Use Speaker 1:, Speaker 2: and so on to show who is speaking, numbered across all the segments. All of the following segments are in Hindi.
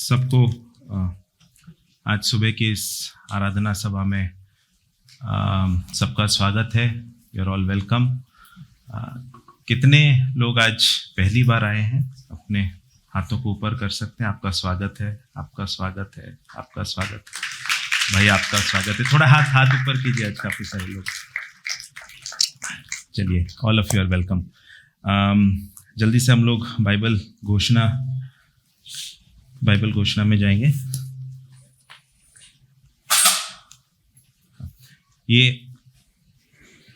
Speaker 1: सबको आज सुबह की इस आराधना सभा में सबका स्वागत है। You are all welcome. कितने लोग आज पहली बार आए हैं? अपने हाथों को ऊपर कर सकते हैं। आपका स्वागत है, आपका स्वागत है, आपका स्वागत है भाई, आपका स्वागत है। थोड़ा हाथ ऊपर कीजिए। आज काफ़ी सारे लोग। चलिए, all of you are welcome. जल्दी से हम लोग बाइबल घोषणा में जाएंगे।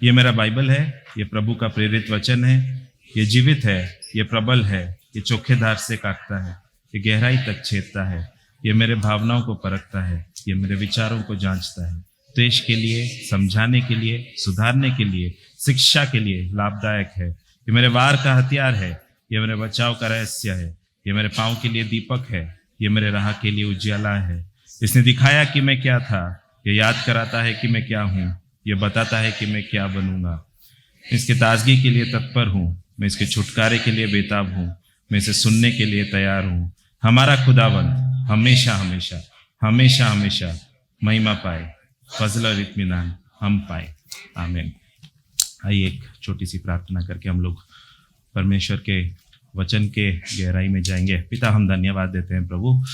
Speaker 1: ये मेरा बाइबल है। ये प्रभु का प्रेरित वचन है। ये जीवित है, ये प्रबल है, ये चोखे धार से काटता है, ये गहराई तक छेदता है, ये मेरे भावनाओं को परखता है, ये मेरे विचारों को जांचता है। देश के लिए, समझाने के लिए, सुधारने के लिए, शिक्षा के लिए लाभदायक है। ये मेरे वार का हथियार है, ये मेरे बचाव का रहस्य है, ये मेरे पाँव के लिए दीपक है, ये मेरे राह के लिए उजियाला है। इसने दिखाया कि मैं क्या था, ये याद कराता है कि मैं क्या हूँ, ये बताता है कि मैं क्या बनूंगा। इसके ताजगी के लिए तत्पर हूँ, मैं इसके छुटकारे के लिए बेताब हूँ, मैं इसे सुनने के लिए तैयार हूँ। हमारा खुदावंद हमेशा हमेशा हमेशा हमेशा महिमा पाए, फजल और इत्मीनान हम पाए। आमीन। आइए एक छोटी सी प्रार्थना करके हम लोग परमेश्वर के वचन के गहराई में जाएंगे। पिता, हम धन्यवाद देते हैं प्रभु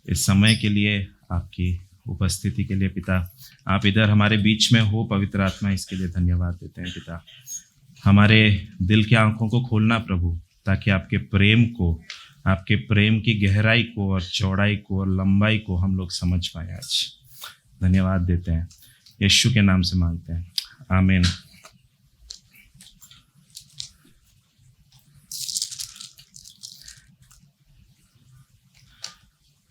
Speaker 1: इस समय के लिए, आपकी उपस्थिति के लिए। पिता, आप इधर हमारे बीच में हो, पवित्र आत्मा, इसके लिए धन्यवाद देते हैं। पिता, हमारे दिल की आंखों को खोलना प्रभु, ताकि आपके प्रेम को, आपके प्रेम की गहराई को और चौड़ाई को और लंबाई को हम लोग समझ पाए। आज धन्यवाद देते हैं, यीशु के नाम से मांगते हैं, आमीन।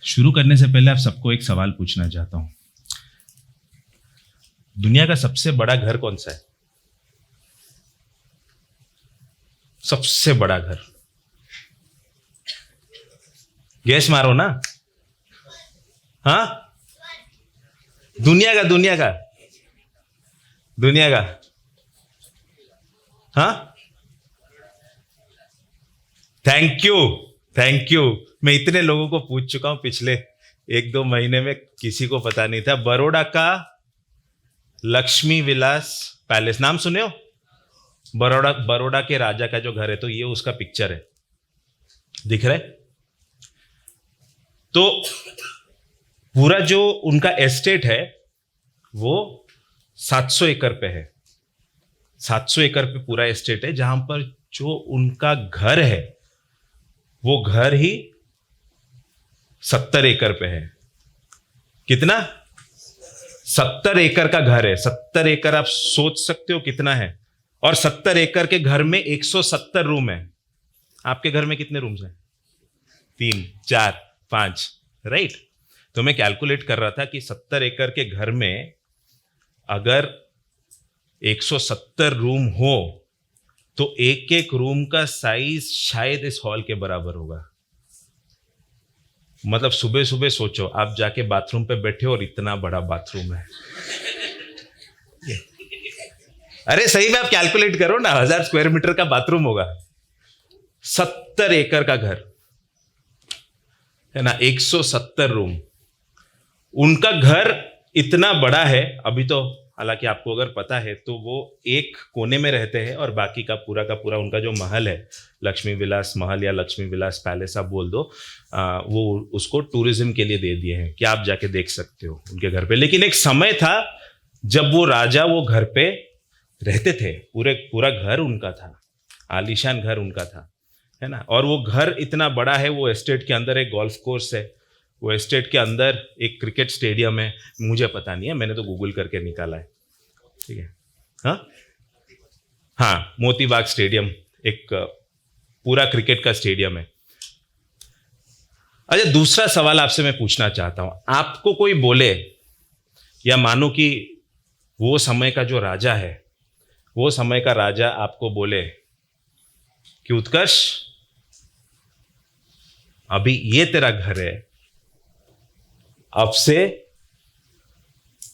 Speaker 1: शुरू करने से पहले आप सबको एक सवाल पूछना चाहता हूं। दुनिया का सबसे बड़ा घर कौन सा है? सबसे बड़ा घर, गैस मारो ना। हाँ, दुनिया का हाँ, थैंक यू। मैं इतने लोगों को पूछ चुका हूं पिछले 1-2 महीने में, किसी को पता नहीं था। बड़ौदा का लक्ष्मी विलास पैलेस, नाम सुने हो? बड़ौदा के राजा का जो घर है, तो ये उसका पिक्चर है, दिख रहा है। तो पूरा जो उनका एस्टेट है वो 700 एकड़ पे है। 700 एकड़ पे पूरा एस्टेट है, जहां पर जो उनका घर है वो घर ही 70 एकड़ पे है। कितना? 70 एकड़ का घर है। 70 एकड़ आप सोच सकते हो कितना है। और 70 एकड़ के घर में 170 रूम है। आपके घर में कितने रूम्स हैं? 3, 4, 5, राइट। तो मैं कैलकुलेट कर रहा था कि 70 एकड़ के घर में अगर 170 रूम हो तो एक एक रूम का साइज शायद इस हॉल के बराबर होगा। मतलब सुबह सुबह सोचो, आप जाके बाथरूम पे बैठे और इतना बड़ा बाथरूम है। अरे सही में आप कैलकुलेट करो ना, 1000 स्क्वायर मीटर का बाथरूम होगा। 70 एकड़ का घर है ना, 170 रूम। उनका घर इतना बड़ा है। अभी तो हालांकि आपको अगर पता है तो वो एक कोने में रहते हैं और बाकी का पूरा उनका जो महल है, लक्ष्मी विलास महल या लक्ष्मी विलास पैलेस आप बोल दो, वो उसको टूरिज्म के लिए दे दिए हैं कि आप जाके देख सकते हो उनके घर पे। लेकिन एक समय था जब वो राजा वो घर पे रहते थे। पूरा घर उनका था, आलीशान घर उनका था, है ना। और वो घर इतना बड़ा है, वो एस्टेट के अंदर एक गोल्फ कोर्स है, वो एस्टेट के अंदर एक क्रिकेट स्टेडियम है। मुझे पता नहीं है, मैंने तो गूगल करके निकाला है, ठीक है। हाँ, मोती बाग स्टेडियम एक पूरा क्रिकेट का स्टेडियम है। अच्छा, दूसरा सवाल आपसे मैं पूछना चाहता हूं। आपको कोई बोले या मानो कि वो समय का जो राजा है, वो समय का राजा आपको बोले कि उत्कर्ष, अभी ये तेरा घर है, अब से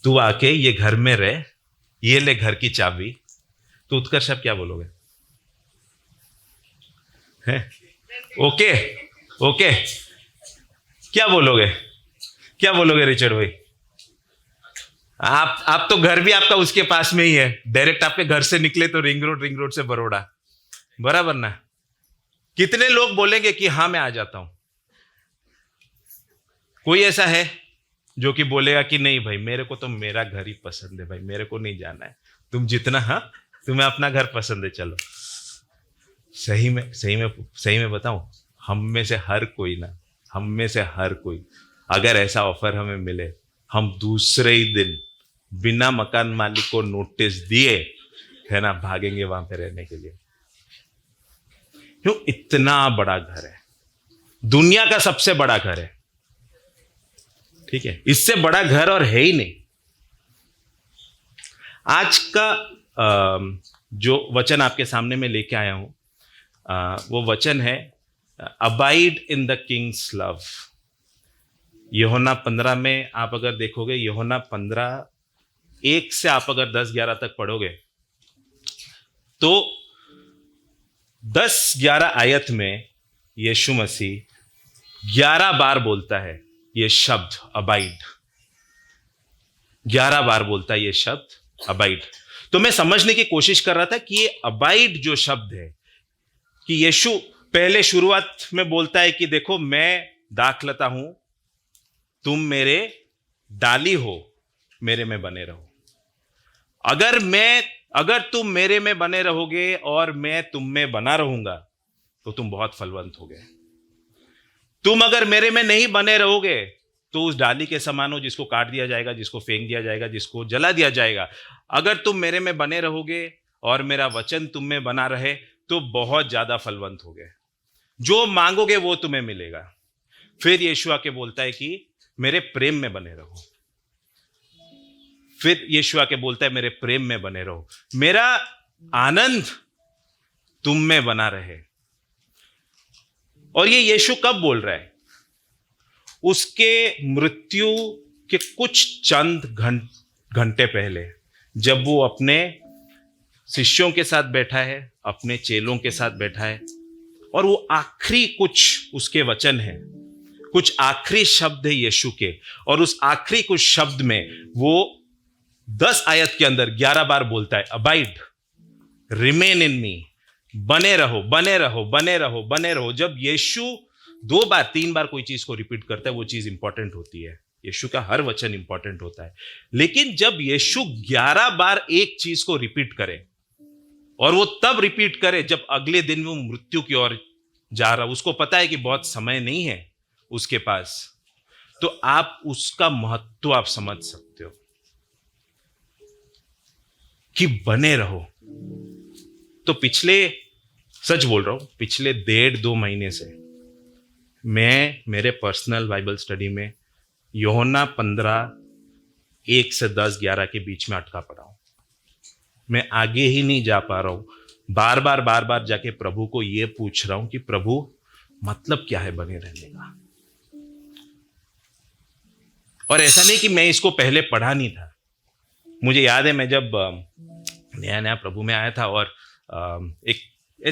Speaker 1: तू आके ये घर में रह, ये ले घर की चाबी, तो उत्कर्ष आप क्या बोलोगे? हैं? ओके, क्या बोलोगे? क्या बोलोगे रिचर्ड भाई? आप तो घर भी आपका उसके पास में ही है, डायरेक्ट आपके घर से निकले तो रिंग रोड से बरोड़ा, बराबर ना? कितने लोग बोलेंगे कि हाँ मैं आ जाता हूं? कोई ऐसा है जो कि बोलेगा कि नहीं भाई मेरे को तो मेरा घर ही पसंद है, भाई मेरे को नहीं जाना है? तुम जितना, हाँ तुम्हें अपना घर पसंद है, चलो। सही में बताऊं, हम में से हर कोई ना, हम में से हर कोई अगर ऐसा ऑफर हमें मिले, हम दूसरे ही दिन बिना मकान मालिक को नोटिस दिए, है ना, भागेंगे वहां पे रहने के लिए। क्यों? इतना बड़ा घर है, दुनिया का सबसे बड़ा घर है, ठीक है, इससे बड़ा घर और है ही नहीं। आज का जो वचन आपके सामने में लेके आया हूं, वो वचन है abide in the Kings love. यूहन्ना 15 में आप अगर देखोगे, यूहन्ना 15:1 से आप अगर 10-11 तक पढ़ोगे तो 10-11 आयत में यीशु मसीह 11 बार बोलता है ये शब्द अबाइड, 11 बार बोलता है ये शब्द अबाइड। तो मैं समझने की कोशिश कर रहा था कि ये अबाइड जो शब्द है, कि यीशु पहले शुरुआत में बोलता है कि देखो मैं दाखलता हूं, तुम मेरे डाली हो, मेरे में बने रहो। अगर तुम मेरे में बने रहोगे और मैं तुम में बना रहूंगा तो तुम बहुत फलवंत होगे। तुम अगर मेरे में नहीं बने रहोगे तो उस डाली के समान हो जिसको काट दिया जाएगा, जिसको फेंक दिया जाएगा, जिसको जला दिया जाएगा। अगर तुम मेरे में बने रहोगे और मेरा वचन तुम में बना रहे तो बहुत ज्यादा फलवंत होगे, जो मांगोगे वो तुम्हें मिलेगा। फिर यीशु आके बोलता है कि मेरे प्रेम में बने रहो। फिर यीशु आके बोलता है मेरे प्रेम में बने रहो, मेरा आनंद तुम में बना रहे। और ये यीशु कब बोल रहा है? उसके मृत्यु के कुछ चंद घंटे पहले, जब वो अपने शिष्यों के साथ बैठा है, अपने चेलों के साथ बैठा है, और वो आखिरी कुछ उसके वचन है, कुछ आखिरी शब्द है यीशु के, और उस आखिरी कुछ शब्द में वो 10 आयत के अंदर 11 बार बोलता है अबाइड, रिमेन इन मी, बने रहो, बने रहो, बने रहो, बने रहो। जब यीशु 2 बार 3 बार कोई चीज को रिपीट करता है वो चीज इंपॉर्टेंट होती है। यीशु का हर वचन इंपॉर्टेंट होता है, लेकिन जब यीशु 11 बार एक चीज को रिपीट करे, और वो तब रिपीट करे जब अगले दिन वो मृत्यु की ओर जा रहा, उसको पता है कि बहुत समय नहीं है उसके पास, तो आप उसका महत्व आप समझ सकते हो कि बने रहो। तो सच बोल रहा हूं, पिछले 1.5-2 महीने से मैं मेरे पर्सनल बाइबल स्टडी में यूहन्ना 15:1 से 10-11 के बीच में अटका पड़ा हूं। मैं आगे ही नहीं जा पा रहा हूं। बार बार जाके प्रभु को यह पूछ रहा हूं कि प्रभु मतलब क्या है बने रहने का। और ऐसा नहीं कि मैं इसको पहले पढ़ा नहीं था। मुझे याद है मैं जब नया नया प्रभु में आया था और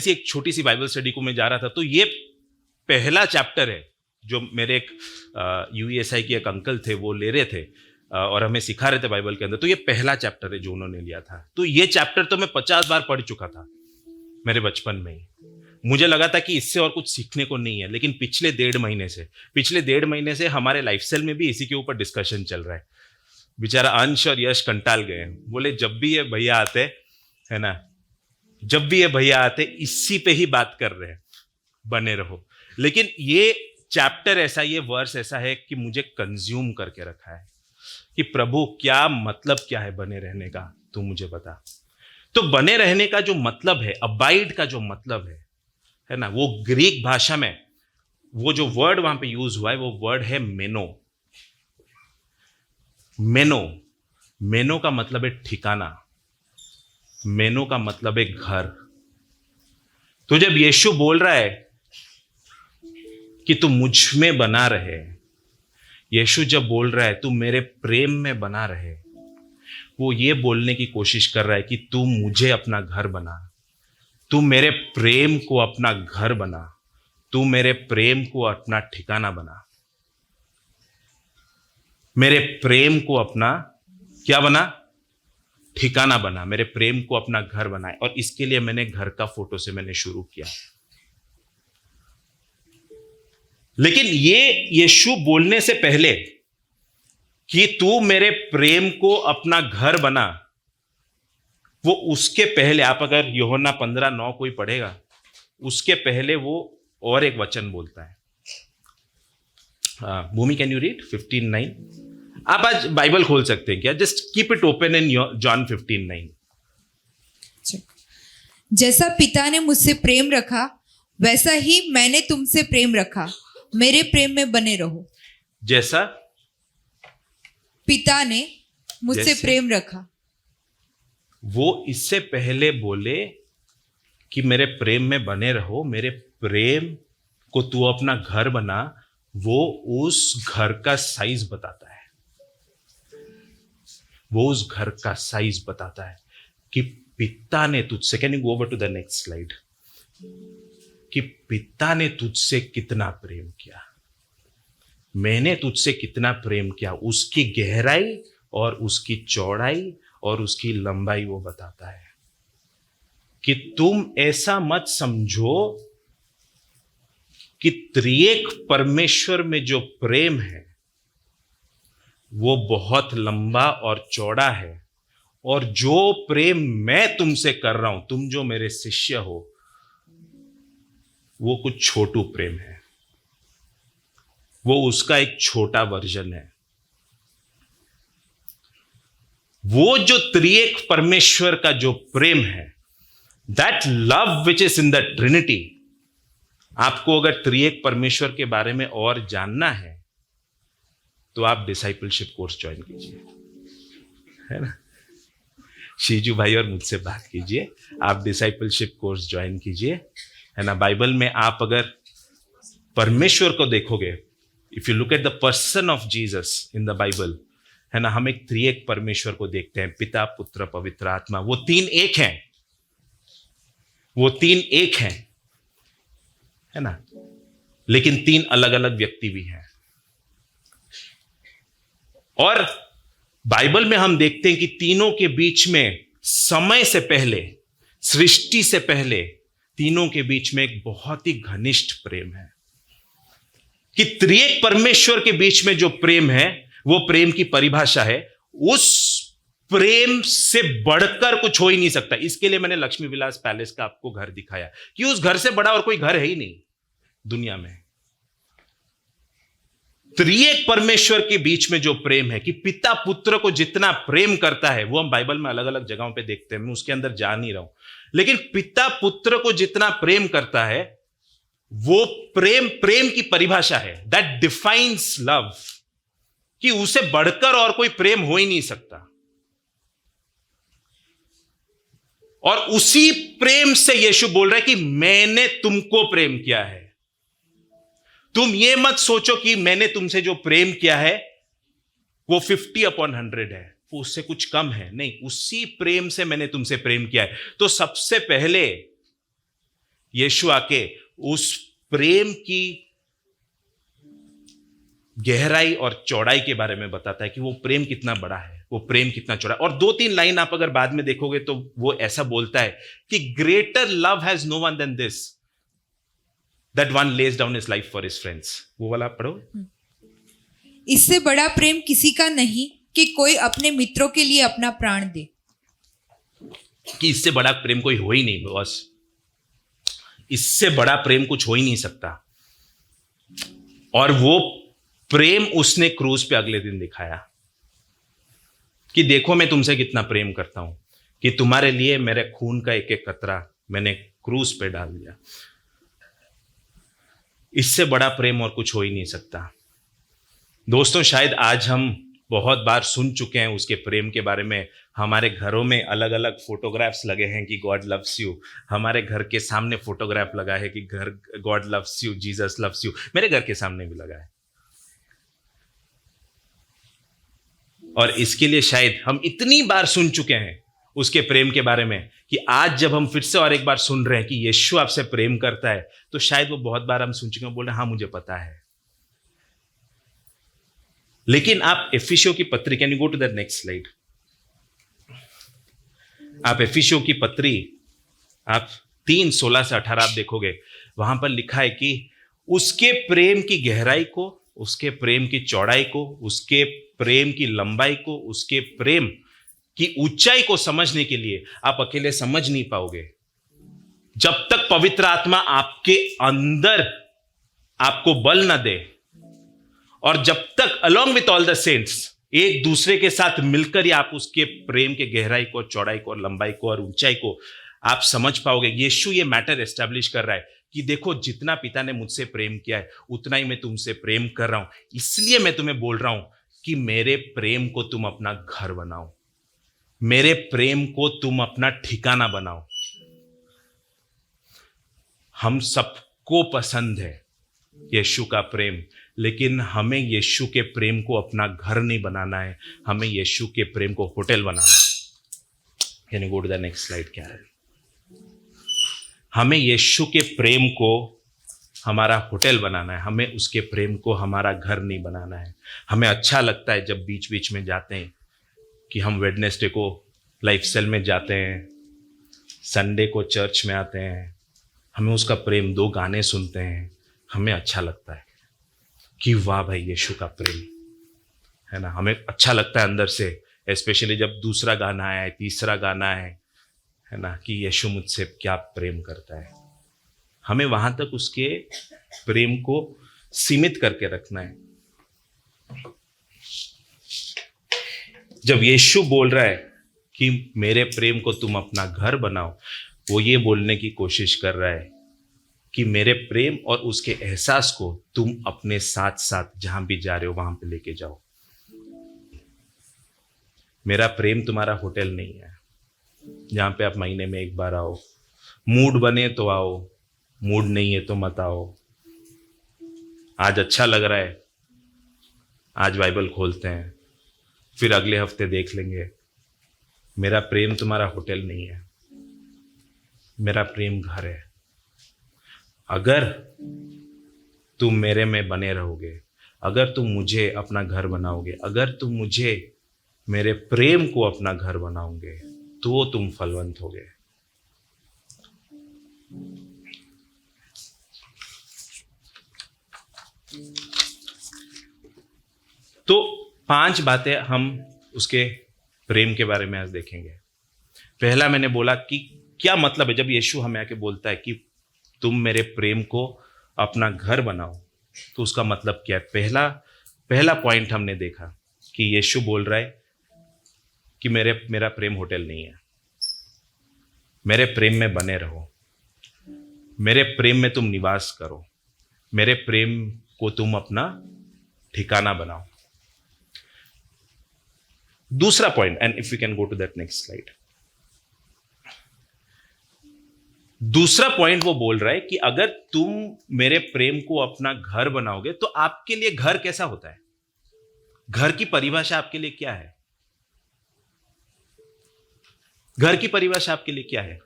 Speaker 1: एक छोटी सी बाइबल स्टडी को मैं जा रहा था, तो ये पहला चैप्टर है जो मेरे एक UESI के एक अंकल थे, वो ले रहे थे और हमें सिखा रहे थे बाइबल के अंदर। तो ये पहला चैप्टर है जो उन्होंने लिया था। तो ये चैप्टर तो मैं 50 बार पढ़ चुका था मेरे बचपन में ही। मुझे लगा था कि इससे और कुछ सीखने को नहीं है, लेकिन पिछले 1.5 महीने से हमारे लाइफस्टाइल में भी इसी के ऊपर डिस्कशन चल रहा है। बेचारा अंश और यश कंटाल गए, बोले जब भी ये भैया आते, है ना, जब भी ये भैया आते इसी पे ही बात कर रहे हैं, बने रहो। लेकिन ये चैप्टर ऐसा, ये वर्स ऐसा है कि मुझे कंज्यूम करके रखा है कि प्रभु क्या मतलब क्या है बने रहने का, तू मुझे बता। तो बने रहने का जो मतलब है, अबाइड का जो मतलब है ना, वो ग्रीक भाषा में वो जो वर्ड वहां पे यूज हुआ है वो वर्ड है मेनो। मेनो का मतलब है ठिकाना, मेनो का मतलब है घर। तो जब यीशु बोल रहा है कि तू मुझ में बना रहे, यीशु जब बोल रहा है तू मेरे प्रेम में बना रहे, वो ये बोलने की कोशिश कर रहा है कि तू मुझे अपना घर बना, तू मेरे प्रेम को अपना घर बना, तू मेरे प्रेम को अपना ठिकाना बना। मेरे प्रेम को अपना क्या बना, ठिकाना बना, मेरे प्रेम को अपना घर बनाए। और इसके लिए मैंने घर का फोटो से मैंने शुरू किया। लेकिन ये यीशु बोलने से पहले कि तू मेरे प्रेम को अपना घर बना, वो उसके पहले, आप अगर यूहन्ना 15:9 कोई पढ़ेगा, उसके पहले वो और एक वचन बोलता है। भूमि, कैन यू रीड 15:9? आप आज बाइबल खोल सकते हैं क्या? Just keep it open in John 15:9।
Speaker 2: जैसा पिता ने मुझसे प्रेम रखा, वैसा ही मैंने तुमसे प्रेम रखा, मेरे प्रेम में बने रहो।
Speaker 1: जैसा
Speaker 2: पिता ने मुझसे प्रेम रखा,
Speaker 1: वो इससे पहले बोले कि मेरे प्रेम में बने रहो, मेरे प्रेम को तू अपना घर बना। वो उस घर का साइज बताता है, वो उस घर का साइज बताता है कि पिता ने तुझसे, can you go over to the next slide, कि पिता ने तुझसे कितना प्रेम किया, मैंने तुझसे कितना प्रेम किया, उसकी गहराई और उसकी चौड़ाई और उसकी लंबाई वो बताता है। कि तुम ऐसा मत समझो कि त्रिएक परमेश्वर में जो प्रेम है वो बहुत लंबा और चौड़ा है, और जो प्रेम मैं तुमसे कर रहा हूं, तुम जो मेरे शिष्य हो, वो कुछ छोटू प्रेम है, वो उसका एक छोटा वर्जन है। वो जो त्रिएक परमेश्वर का जो प्रेम है, that love which is in the Trinity. आपको अगर त्रिएक परमेश्वर के बारे में और जानना है तो आप डिसाइपलशिप कोर्स ज्वाइन कीजिए, है ना। शीजू भाई और मुझसे बात कीजिए, आप डिसाइपलशिप कोर्स ज्वाइन कीजिए, है ना। बाइबल में आप अगर परमेश्वर को देखोगे, if you look at the person of Jesus in the Bible, है ना, हम एक त्रिएक परमेश्वर को देखते हैं, पिता, पुत्र, पवित्र आत्मा। वो तीन एक हैं, वो तीन एक हैं, है ना, लेकिन तीन अलग अलग व्यक्ति भी हैं। और बाइबल में हम देखते हैं कि तीनों के बीच में समय से पहले, सृष्टि से पहले, तीनों के बीच में एक बहुत ही घनिष्ठ प्रेम है। कि त्रिएक परमेश्वर के बीच में जो प्रेम है, वो प्रेम की परिभाषा है, उस प्रेम से बढ़कर कुछ हो ही नहीं सकता। इसके लिए मैंने लक्ष्मी विलास पैलेस का आपको घर दिखाया कि उस घर से बड़ा और कोई घर है ही नहीं दुनिया में। त्रिएक परमेश्वर के बीच में जो प्रेम है, कि पिता पुत्र को जितना प्रेम करता है, वो हम बाइबल में अलग अलग जगहों पे देखते हैं, मैं उसके अंदर जा नहीं रहा हूं, लेकिन पिता पुत्र को जितना प्रेम करता है, वो प्रेम की परिभाषा है, दैट डिफाइंस लव, कि उसे बढ़कर और कोई प्रेम हो ही नहीं सकता। और उसी प्रेम से यीशु बोल रहा है कि मैंने तुमको प्रेम किया है। तुम ये मत सोचो कि मैंने तुमसे जो प्रेम किया है वो 50/100 है, वो उससे कुछ कम है, नहीं, उसी प्रेम से मैंने तुमसे प्रेम किया है। तो सबसे पहले यीशु आके उस प्रेम की गहराई और चौड़ाई के बारे में बताता है कि वो प्रेम कितना बड़ा है, वो प्रेम कितना चौड़ा है। और 2-3 लाइन आप अगर बाद में देखोगे तो वो ऐसा बोलता है कि greater love has no one than this, that one lays down his life for his friends. वो वाला पढ़ो।
Speaker 2: इससे बड़ा प्रेम किसी का नहीं कि कोई अपने मित्रों के लिए अपना प्राण दे।
Speaker 1: कि इससे बड़ा प्रेम कोई हो ही नहीं बॉस, इससे बड़ा प्रेम कुछ हो ही नहीं सकता। और वो प्रेम उसने क्रूज पे अगले दिन दिखाया कि देखो मैं तुमसे कितना प्रेम करता हूं, कि तुम्हारे लिए मेरे खून का एक एक कतरा मैंने क्रूज पे डाल दिया। इससे बड़ा प्रेम और कुछ हो ही नहीं सकता। दोस्तों, शायद आज हम बहुत बार सुन चुके हैं उसके प्रेम के बारे में। हमारे घरों में अलग अलग फोटोग्राफ्स लगे हैं कि गॉड लव्स यू। हमारे घर के सामने फोटोग्राफ लगा है कि घर God loves you, Jesus loves you. मेरे घर के सामने भी लगा है। और इसके लिए शायद हम इतनी बार सुन चुके हैं उसके प्रेम के बारे में कि आज जब हम फिर से और एक बार सुन रहे हैं कि यीशु आपसे प्रेम करता है, तो शायद वो बहुत बार हम सुन चुके हैं, बोल रहे हैं हाँ मुझे पता है।
Speaker 3: लेकिन आप एफिसियों की पत्री, can you go to the next slide, आप एफिसियों की पत्री आप 3:16 से 18 आप देखोगे, वहां पर लिखा है कि उसके प्रेम की गहराई को, उसके प्रेम की चौड़ाई को, उसके प्रेम की लंबाई को, उसके प्रेम की ऊंचाई को समझने के लिए आप अकेले समझ नहीं पाओगे जब तक पवित्र आत्मा आपके अंदर आपको बल न दे, और जब तक along with all the saints एक दूसरे के साथ मिलकर ही आप उसके प्रेम के गहराई को, चौड़ाई को, लंबाई को और ऊंचाई को आप समझ पाओगे। यीशु ये मैटर एस्टैब्लिश कर रहा है कि देखो, जितना पिता ने मुझसे प्रेम किया है उतना ही मैं तुमसे प्रेम कर रहा हूं, इसलिए मैं तुम्हें बोल रहा हूं कि मेरे प्रेम को तुम अपना घर बनाओ, मेरे प्रेम को तुम अपना ठिकाना बनाओ। हम सबको पसंद है यीशु का प्रेम, लेकिन हमें यीशु के प्रेम को अपना घर नहीं बनाना है, हमें यीशु के प्रेम को होटल बनाना है। Can you go to the next slide, क्या है, हमें यीशु के प्रेम को हमारा होटल बनाना है, हमें उसके प्रेम को हमारा घर नहीं बनाना है। हमें अच्छा लगता है जब बीच बीच में जाते हैं कि हम वेडनेसडे को लाइफस्टाइल में जाते हैं, संडे को चर्च में आते हैं, हमें उसका प्रेम, 2 गाने सुनते हैं, हमें अच्छा लगता है कि वाह भाई यीशु का प्रेम है ना, हमें अच्छा लगता है अंदर से, स्पेशली जब दूसरा गाना है, तीसरा गाना है ना, कि यीशु मुझसे क्या प्रेम करता है। हमें वहां तक उसके प्रेम को सीमित करके रखना है। जब यीशु बोल रहा है कि मेरे प्रेम को तुम अपना घर बनाओ, वो ये बोलने की कोशिश कर रहा है कि मेरे प्रेम और उसके एहसास को तुम अपने साथ साथ जहां भी जा रहे हो वहां पे लेके जाओ। मेरा प्रेम तुम्हारा होटल नहीं है जहां पे आप महीने में 1 बार आओ, मूड बने तो आओ, मूड नहीं है तो मत आओ। आज अच्छा लग रहा है, आज बाइबल खोलते हैं, फिर अगले हफ्ते देख लेंगे। मेरा प्रेम तुम्हारा होटल नहीं है, मेरा प्रेम घर है। अगर तुम मेरे में बने रहोगे, अगर तुम मुझे अपना घर बनाओगे, अगर तुम मुझे, मेरे प्रेम को अपना घर बनाओगे, तो तुम फलवंत होगे। तो 5 बातें हम उसके प्रेम के बारे में आज देखेंगे। पहला मैंने बोला कि क्या मतलब है जब यीशु हमें आके बोलता है कि तुम मेरे प्रेम को अपना घर बनाओ, तो उसका मतलब क्या है। पहला पॉइंट हमने देखा कि यीशु बोल रहा है कि मेरा प्रेम होटल नहीं है, मेरे प्रेम में बने रहो, मेरे प्रेम में तुम निवास करो, मेरे प्रेम को तुम अपना ठिकाना बनाओ। दूसरा point, and if you can go to that next slide, दूसरा पॉइंट वो बोल रहा है कि अगर तुम मेरे प्रेम को अपना घर बनाओगे तो आपके लिए घर कैसा होता है, घर की परिभाषा आपके लिए क्या है, घर की परिभाषा आपके लिए क्या है।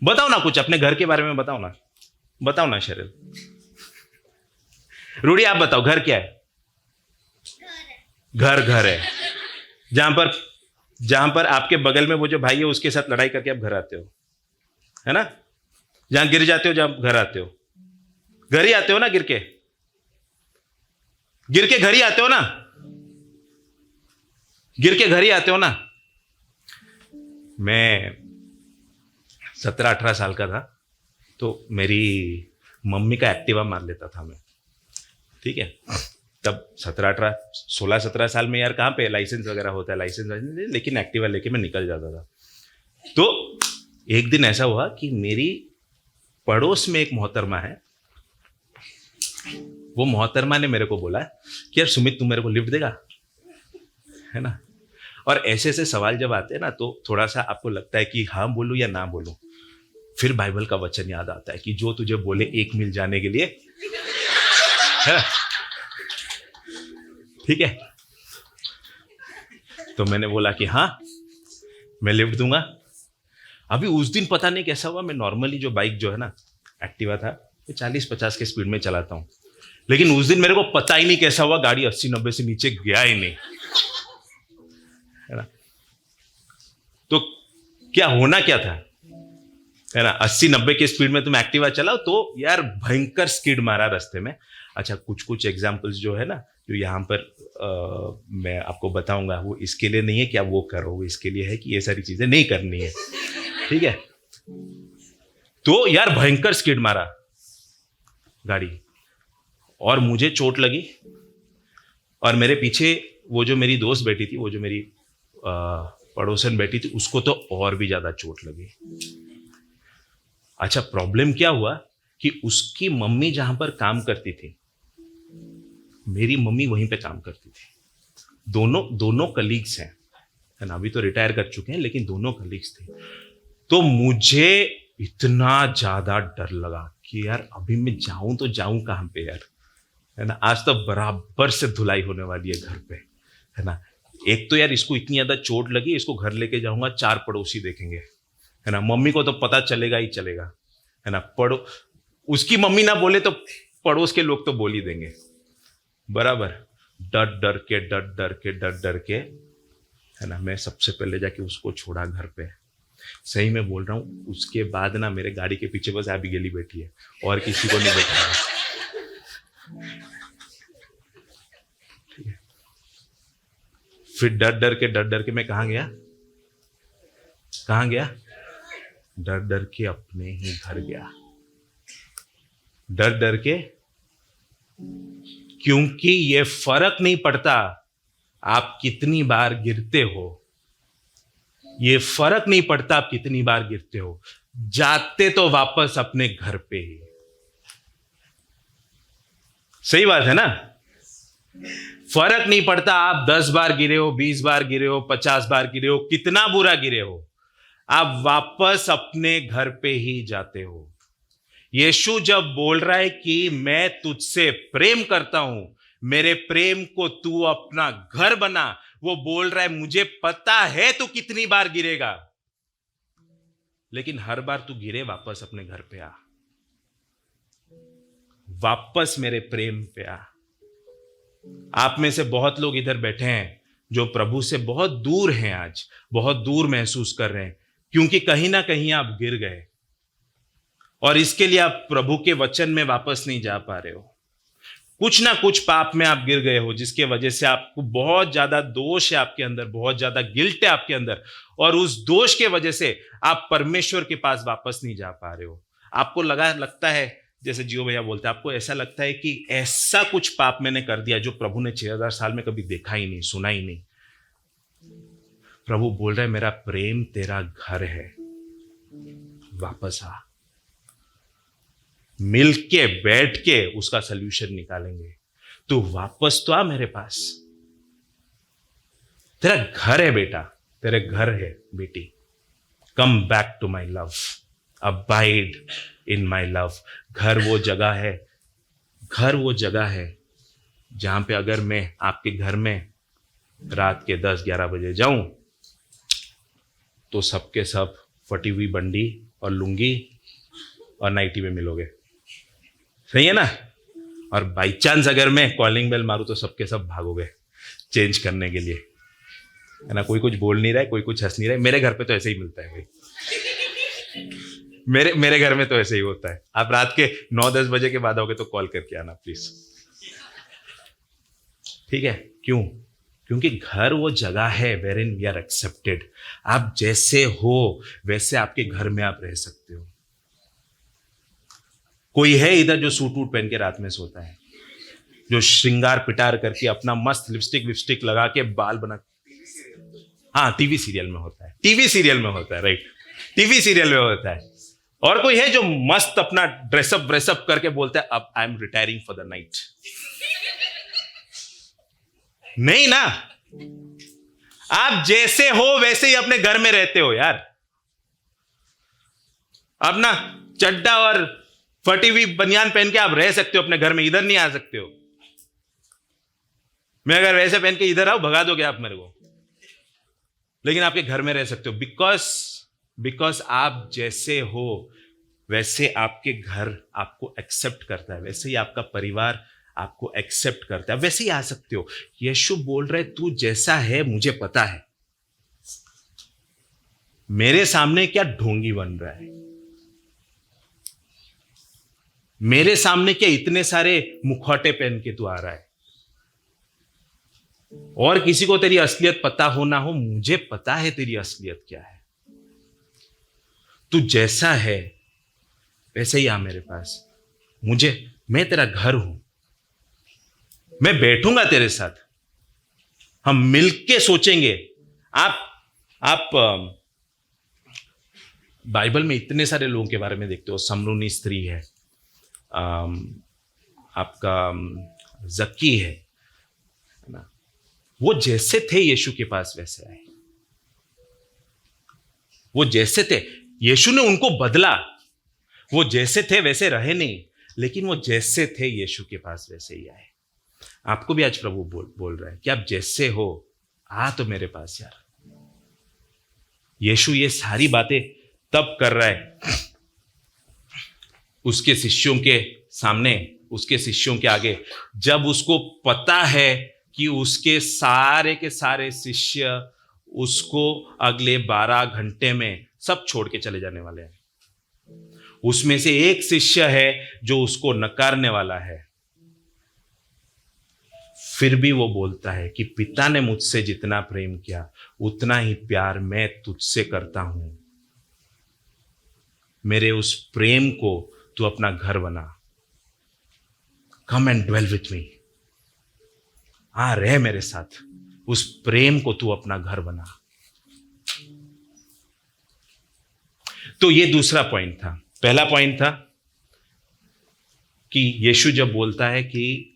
Speaker 3: बताओ ना, कुछ अपने घर के बारे में बताओ ना शेरिल, रूडी आप बताओ, घर क्या है। घर है जहां पर आपके बगल में वो जो भाई है उसके साथ लड़ाई करके आप घर आते हो, है ना, जहां गिर जाते हो, जहां घर आते हो, घर ही आते हो ना, गिर के घर ही आते हो ना, गिर के घर ही आते हो ना। मैं 17-18 साल का था तो मेरी मम्मी का एक्टिवा मार लेता था मैं, ठीक है। तब 16-17 साल में यार कहाँ पे लाइसेंस वगैरह होता है, लाइसेंस लेकिन एक्टिवा लेके मैं निकल जाता था। तो एक दिन ऐसा हुआ कि मेरी पड़ोस में एक मोहतरमा है, वो मोहतरमा ने मेरे को बोला कि यार सुमित तुम मेरे को लिफ्ट देगा, है ना। और ऐसे ऐसे सवाल जब आते हैं ना तो थोड़ा सा आपको लगता है कि हाँ बोलूं या ना बोलूं। फिर बाइबल का वचन याद आता है कि जो तुझे बोले 1 मील जाने के लिए, है, ठीक है। तो मैंने बोला कि हाँ मैं लिफ्ट दूंगा। अभी उस दिन पता नहीं कैसा हुआ, मैं नॉर्मली जो बाइक जो है ना एक्टिवा था, मैं 40-50 के स्पीड में चलाता हूँ, लेकिन उस दिन मेरे को पता ही नहीं कैसा हुआ, गाड़ी 80-90 से नीचे गया ही नहीं, है ना। तो क्या होना क्या था, है ना, 80-90 की स्पीड में तुम एक्टिवा चलाओ तो यार भयंकर स्किड मारा रास्ते में। अच्छा, कुछ एग्जाम्पल्स जो है ना, जो यहाँ पर मैं आपको बताऊंगा, वो इसके लिए नहीं है कि आप वो करो, इसके लिए है कि ये सारी चीजें नहीं करनी है, ठीक है। तो यार भयंकर स्किड मारा गाड़ी, और मुझे चोट लगी, और मेरे पीछे वो जो मेरी दोस्त बैठी थी, वो जो मेरी पड़ोसन बैठी थी, उसको तो और भी ज्यादा चोट लगी। अच्छा, प्रॉब्लम क्या हुआ कि उसकी मम्मी जहां पर काम करती थी, मेरी मम्मी वहीं पे काम करती थी। दोनों कलीग्स हैं, है ना, अभी तो रिटायर कर चुके हैं, लेकिन दोनों कलीग्स थे। तो मुझे इतना ज्यादा डर लगा कि यार अभी मैं जाऊं तो जाऊं कहां पे यार, है ना। आज तो बराबर से धुलाई होने वाली है घर पे, है ना। एक तो यार इसको इतनी ज्यादा चोट लगी, इसको घर लेके जाऊंगा, 4 पड़ोसी देखेंगे, है ना, मम्मी को तो पता चलेगा ही चलेगा, है ना। उसकी मम्मी ना बोले तो पड़ोस के लोग तो बोल ही देंगे, बराबर। डर डर के, है ना, मैं सबसे पहले जाके उसको छोड़ा घर पे। सही में बोल रहा हूँ, उसके बाद ना मेरे गाड़ी के पीछे बस अभी गली बैठी है, और किसी को नहीं बैठा है। फिर डर डर के मैं कहाँ गया, डर के अपने ही घर गया, डर के, क्योंकि ये फर्क नहीं पड़ता आप कितनी बार गिरते हो, ये फर्क नहीं पड़ता आप कितनी बार गिरते हो, जाते तो वापस अपने घर पे ही। सही बात है ना। फर्क नहीं पड़ता आप 10 बार गिरे हो, 20 बार गिरे हो, 50 बार गिरे हो, कितना बुरा गिरे हो, आप वापस अपने घर पे ही जाते हो। यीशु जब बोल रहा है कि मैं तुझसे प्रेम करता हूं, मेरे प्रेम को तू अपना घर बना, वो बोल रहा है मुझे पता है तू कितनी बार गिरेगा, लेकिन हर बार तू गिरे वापस अपने घर पे आ, वापस मेरे प्रेम पे आ। आप में से बहुत लोग इधर बैठे हैं जो प्रभु से बहुत दूर हैं, आज बहुत दूर महसूस कर रहे हैं, क्योंकि कहीं ना कहीं आप गिर गए, और इसके लिए आप प्रभु के वचन में वापस नहीं जा पा रहे हो। कुछ ना कुछ पाप में आप गिर गए हो, जिसके वजह से आपको बहुत ज्यादा दोष है आपके अंदर, बहुत ज्यादा गिल्ट है आपके अंदर, और उस दोष के वजह से आप परमेश्वर के पास वापस नहीं जा पा रहे हो। आपको लगता है, जैसे जियो भैया बोलते हैं, आपको ऐसा लगता है कि ऐसा कुछ पाप मैंने कर दिया जो प्रभु ने 6000 साल में कभी देखा ही नहीं, सुना ही नहीं। प्रभु बोल रहा है मेरा प्रेम तेरा घर है, वापस आ, मिल के बैठ के उसका सल्यूशन निकालेंगे। तू वापस तो आ मेरे पास, तेरा घर है बेटा, तेरे घर है बेटी। Come back to my love, abide in my love. घर वो जगह है जहां पे अगर मैं आपके घर में रात के 10-11 बजे जाऊं तो सबके सब फटी हुई बंडी और लुंगी और नाइटी में मिलोगे, सही है ना। और बाई चांस अगर मैं कॉलिंग बेल मारूं तो सबके सब भागोगे चेंज करने के लिए, है ना। कोई कुछ बोल नहीं रहा है, कोई कुछ हंस नहीं रहा है। मेरे घर पे तो ऐसे ही मिलता है भाई, मेरे घर में तो ऐसे ही होता है। आप रात के 9-10 बजे के बाद आओगे तो कॉल करके आना प्लीज, ठीक है। क्यों? क्योंकि घर वो जगह है wherein we are accepted. आप जैसे हो वैसे आपके घर में आप रह सकते हो। कोई है इधर जो सूट वूट पहन के रात में सोता है, जो श्रृंगार पिटार करके अपना मस्त लिपस्टिक विपस्टिक लगा के बाल बना, हाँ टीवी सीरियल में होता है, राइट, टीवी सीरियल में होता है। और कोई है जो मस्त अपना ड्रेसअप करके बोलता है अब I am retiring for the night. नहीं ना, आप जैसे हो वैसे ही अपने घर में रहते हो यार। अब ना चड्डा और फटी हुई बनियान पहन के आप रह सकते हो अपने घर में, इधर नहीं आ सकते हो। मैं अगर वैसे पहन के इधर आऊं भगा दोगे आप मेरे को, लेकिन आपके घर में रह सकते हो। बिकॉज आप जैसे हो वैसे आपके घर आपको एक्सेप्ट करता है, वैसे ही आपका परिवार आपको एक्सेप्ट करता है। वैसे ही आ सकते हो। यीशु बोल रहे तू जैसा है मुझे पता है, मेरे सामने क्या ढोंगी बन रहा है, मेरे सामने क्या इतने सारे मुखौटे पहन के तू आ रहा है, और किसी को तेरी असलियत पता हो ना हो, मुझे पता है तेरी असलियत क्या है। तू जैसा है वैसे ही आ मेरे पास। मैं तेरा घर हूं, मैं बैठूंगा तेरे साथ, हम मिलके सोचेंगे। आप बाइबल में इतने सारे लोगों के बारे में देखते हो। समरूनी स्त्री है, आपका जक्की है ना, वो जैसे थे यीशु के पास वैसे आए। वो जैसे थे, यीशु ने उनको बदला। वो जैसे थे वैसे रहे नहीं, लेकिन वो जैसे थे यीशु के पास वैसे ही आए। आपको भी आज प्रभु बोल रहा है कि आप जैसे हो आ तो मेरे पास यार। यीशु ये सारी बातें तब कर रहा है उसके शिष्यों के सामने, उसके शिष्यों के आगे, जब उसको पता है कि उसके सारे के सारे शिष्य उसको अगले 12 घंटे में सब छोड़ के चले जाने वाले हैं। उसमें से एक शिष्य है जो उसको नकारने वाला है। फिर भी वो बोलता है कि पिता ने मुझसे जितना प्रेम किया उतना ही प्यार मैं तुझसे करता हूं। मेरे उस प्रेम को तू अपना घर बना। Come and dwell with me, आ रहे मेरे साथ। उस प्रेम को तू अपना घर बना। तो ये दूसरा पॉइंट था। पहला पॉइंट था कि यीशु जब बोलता है कि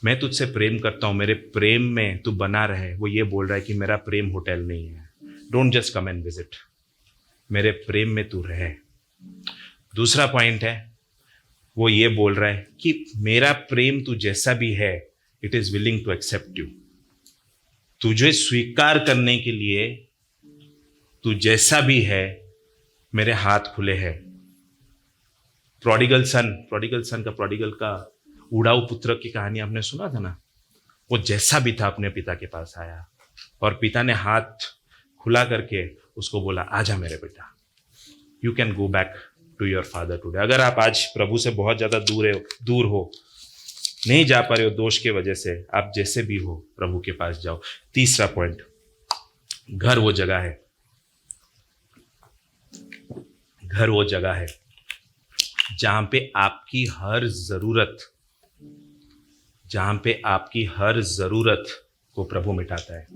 Speaker 3: मैं तुझसे प्रेम करता हूं, मेरे प्रेम में तू बना रहे, वो ये बोल रहा है कि मेरा प्रेम होटल नहीं है। Don't just come and visit, मेरे प्रेम में तू रहे। दूसरा पॉइंट है, वो ये बोल रहा है कि मेरा प्रेम तू जैसा भी है, it is willing to accept you. तुझे स्वीकार करने के लिए तू जैसा भी है, मेरे हाथ खुले हैं। प्रोडिगल सन का उड़ाऊ पुत्र की कहानी आपने सुना था ना। वो जैसा भी था अपने पिता के पास आया, और पिता ने हाथ खुला करके उसको बोला, आजा मेरे बेटा, you can go back to your father today. अगर आप आज प्रभु से बहुत ज्यादा दूर हो, नहीं जा पा रहे हो दोष के वजह से, आप जैसे भी हो प्रभु के पास जाओ। तीसरा पॉइंट, घर वो जगह है, घर वो जगह है जहां पे आपकी हर जरूरत को प्रभु मिटाता है।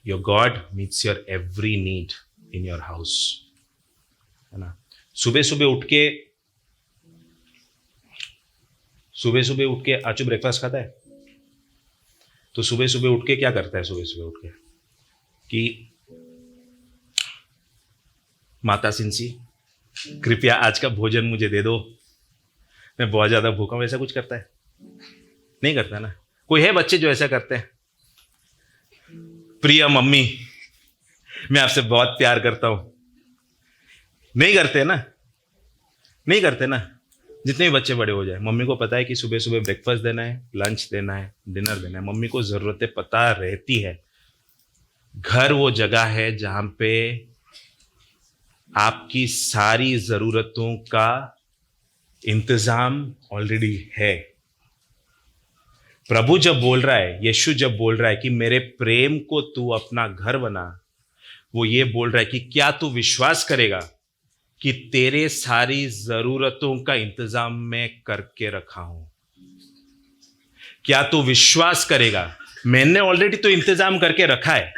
Speaker 3: Your God meets your every need in your house, है ना। सुबह सुबह उठ के आचू ब्रेकफास्ट खाता है। तो सुबह सुबह उठ के क्या करता है? सुबह सुबह उठ के कि माता सिंसी कृपया आज का भोजन मुझे दे दो, मैं बहुत ज्यादा भूखा हूं। ऐसा कुछ करता है? नहीं करता ना। कोई है बच्चे जो ऐसा करते हैं? प्रिय मम्मी, मैं आपसे बहुत प्यार करता हूं। नहीं करते ना, नहीं करते ना। जितने भी बच्चे बड़े हो जाए, मम्मी को पता है कि सुबह सुबह ब्रेकफास्ट देना है, लंच देना है, डिनर देना है। मम्मी को जरूरतें पता रहती है। घर वो जगह है जहां पे आपकी सारी जरूरतों का इंतजाम ऑलरेडी है। प्रभु जब बोल रहा है, यीशु जब बोल रहा है कि मेरे प्रेम को तू अपना घर बना, वो ये बोल रहा है कि क्या तू विश्वास करेगा कि तेरे सारी जरूरतों का इंतजाम मैं करके रखा हूं? क्या तू विश्वास करेगा? मैंने ऑलरेडी तो इंतजाम करके रखा है।